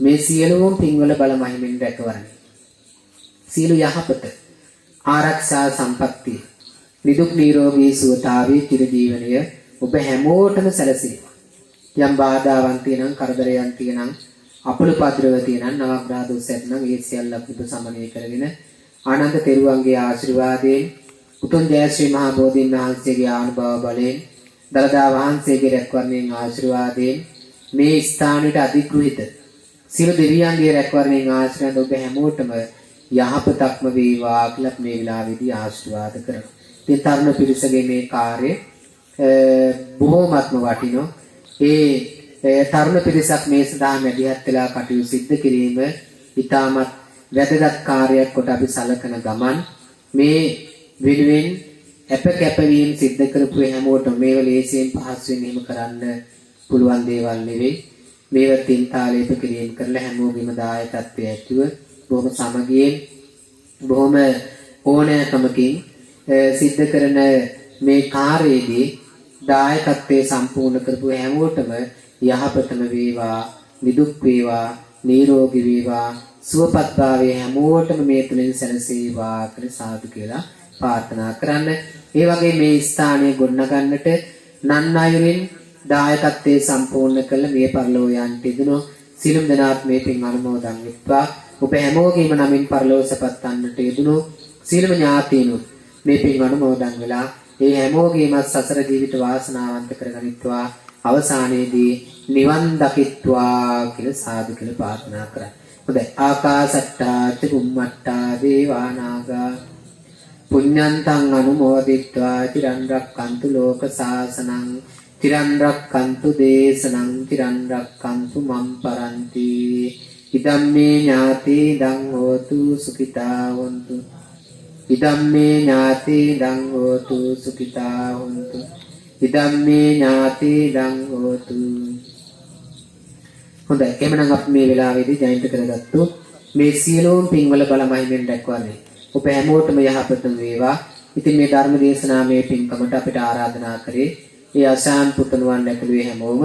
මේ සියලුම පින්වල බල මහිමින් රැකවරණය. සියලු යහපත ආරක්ෂා සම්පත්තිය නිදුක් නිරෝගී සුවතාවේ චිර ජීවනය ඔබ හැමෝටම සැලසේවා. යම් බාධාවන් තියෙනම් කරදරයන් තියෙනම් අපල පද්‍රව තියෙනම් නවග්‍රහ දොස් ඇතනම් ඒ සියල්ල පුදු සමනය කරගෙන ආනන්ද තෙරුවන්ගේ ආශිර්වාදයෙන් උතුම් ජය ශ්‍රී මහා බෝධීන් වහන්සේගේ ආනුභාව බලයෙන් දලදා වහන්සේගේ රැකවරණයෙන් ආශිර්වාදයෙන් මේ ස්ථානෙට අධිග්‍රහිත සියලු දෙවියන්ගේ රැකවරණයෙන් ආශ්‍රයන් ඔබ හැමෝටම යහපතක්ම වේවා කියලා මේ වෙලාවේදී ආශිර්වාද කරනවා. ඉතින් තරුණ පිරිසගේ මේ කාර්යය බොහෝමත්ම වටිනවා. ඒ තරුණ පිරිසක් මේ සඳහා මැදිහත් වෙලා කටයුතු සිද්ධ කිරීම ඉතාමත් වැදගත් කාර්යයක් කොට අපි සලකන ගමන් මේ වෙනුවෙන් අප කැපවීම සිද්ධ කරපු හැමෝටම මේව ලේසියෙන් පහසුවෙන් එහෙම කරන්න පුළුවන් දේවල් නෙවෙයි. මේව තින් තාලේප කිරීම කරලා හැමෝගෙම දායකත්වයේ ඇතුව බොහොම සමගියෙන් බොහොම ඕනෑකමකින් සිද්ධ කරන මේ කාර්යයේදී දායකත්වයේ සම්පූර්ණ කරපු හැමෝටම යහපතම වේවා, නිදුක් වේවා, නිරෝගී වේවා, සුවපත් භාවයේ හැමෝටම මේ තුලින් සැනසේවා කියලා සාදු කියලා ප්‍රාර්ථනා කරන්න. ඒ වගේ මේ ස්ථානය ගොඩනගන්නට නන් අයුරින් දායකත්වයේ සම්පූර්ණ කළ මේ පරිලෝක යන්ට ඉදුණු සිළුම් දෙනාත් මේ පින් අනුමෝදන් වෙත්වා. ඔබ හැමෝගෙම නමින් පරිලෝකසපත් වන්නට ඉදුණු සිළුම ඥාතීනුත් මේ පින් අනුමෝදන් වෙලා ඒ හැමෝගෙම සසර ජීවිත වාසනාවන්ත කරගනිත්වා. අවසානයේදී නිවන් දකිත්වා කියලා සාදු කියලා ප්‍රාර්ථනා කරා. හොඳයි. ආකාසට්ටා චුම්මට්ටා දේවානාගා පුඤ්ඤන්තං අනුමෝදිත්වා තිරන් රක්칸තු ලෝක සාසනං තිරන් රක්칸තු දේශනං තිරන් රක්칸තු මම් පරන්ති. ඉදම්මේ ඥාති දං හෝතු සුඛිතා වന്തു. ඉදම්මේ ඥාති දං හෝතු සුඛිතා වന്തു. ඉදම්මේ ඥාති දං හෝතු. හොඳයි. එමනම් අපි මේ වෙලාවේදී ජයන්ත කරගත්තු මේ සියලුම පින්වල බලමහිමින් දැක්වන්නේ ඔබ හැමෝටම යහපතම වේවා. ඉතින් මේ ධර්ම දේශනාවේ පින්කමට අපිට ආරාධනා කරේ ඒ අසාන් පුතණුවන් ඇතුළේ හැමෝම.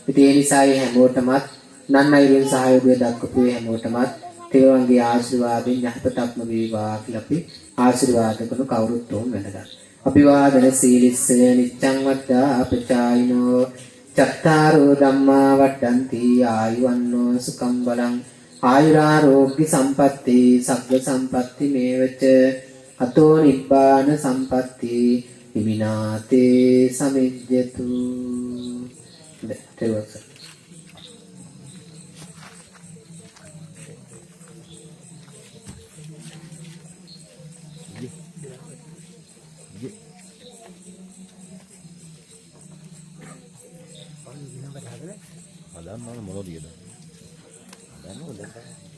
ඉතින් ඒ නිසා ඒ හැමෝටමත් නන් අයුරින් සහයෝගය දක්වපු හැමෝටමත් තෙරුවන්ගේ ආශිර්වාදයෙන් යහපතක්ම වේවා කියලා අපි ආශිර්වාද කරන කවුරුත් උන් වෙනදා. අභිවාදන සීලිස්ස නිච්ඡං වද්දා අපචායිනෝ චත්තාරෝ ධම්මා වඩ්ඩಂತಿ ආයුවන්නෝ සුඛං බලං ආයුරාෝග්‍ය සම්පatti සග්ග සම්පatti මේවච අතෝ නිබ්බාන සම්පatti හිමිනාතේ සමිජ්ජතු. දෙවස අදන් මොනවද කියද? දැන් මොකද?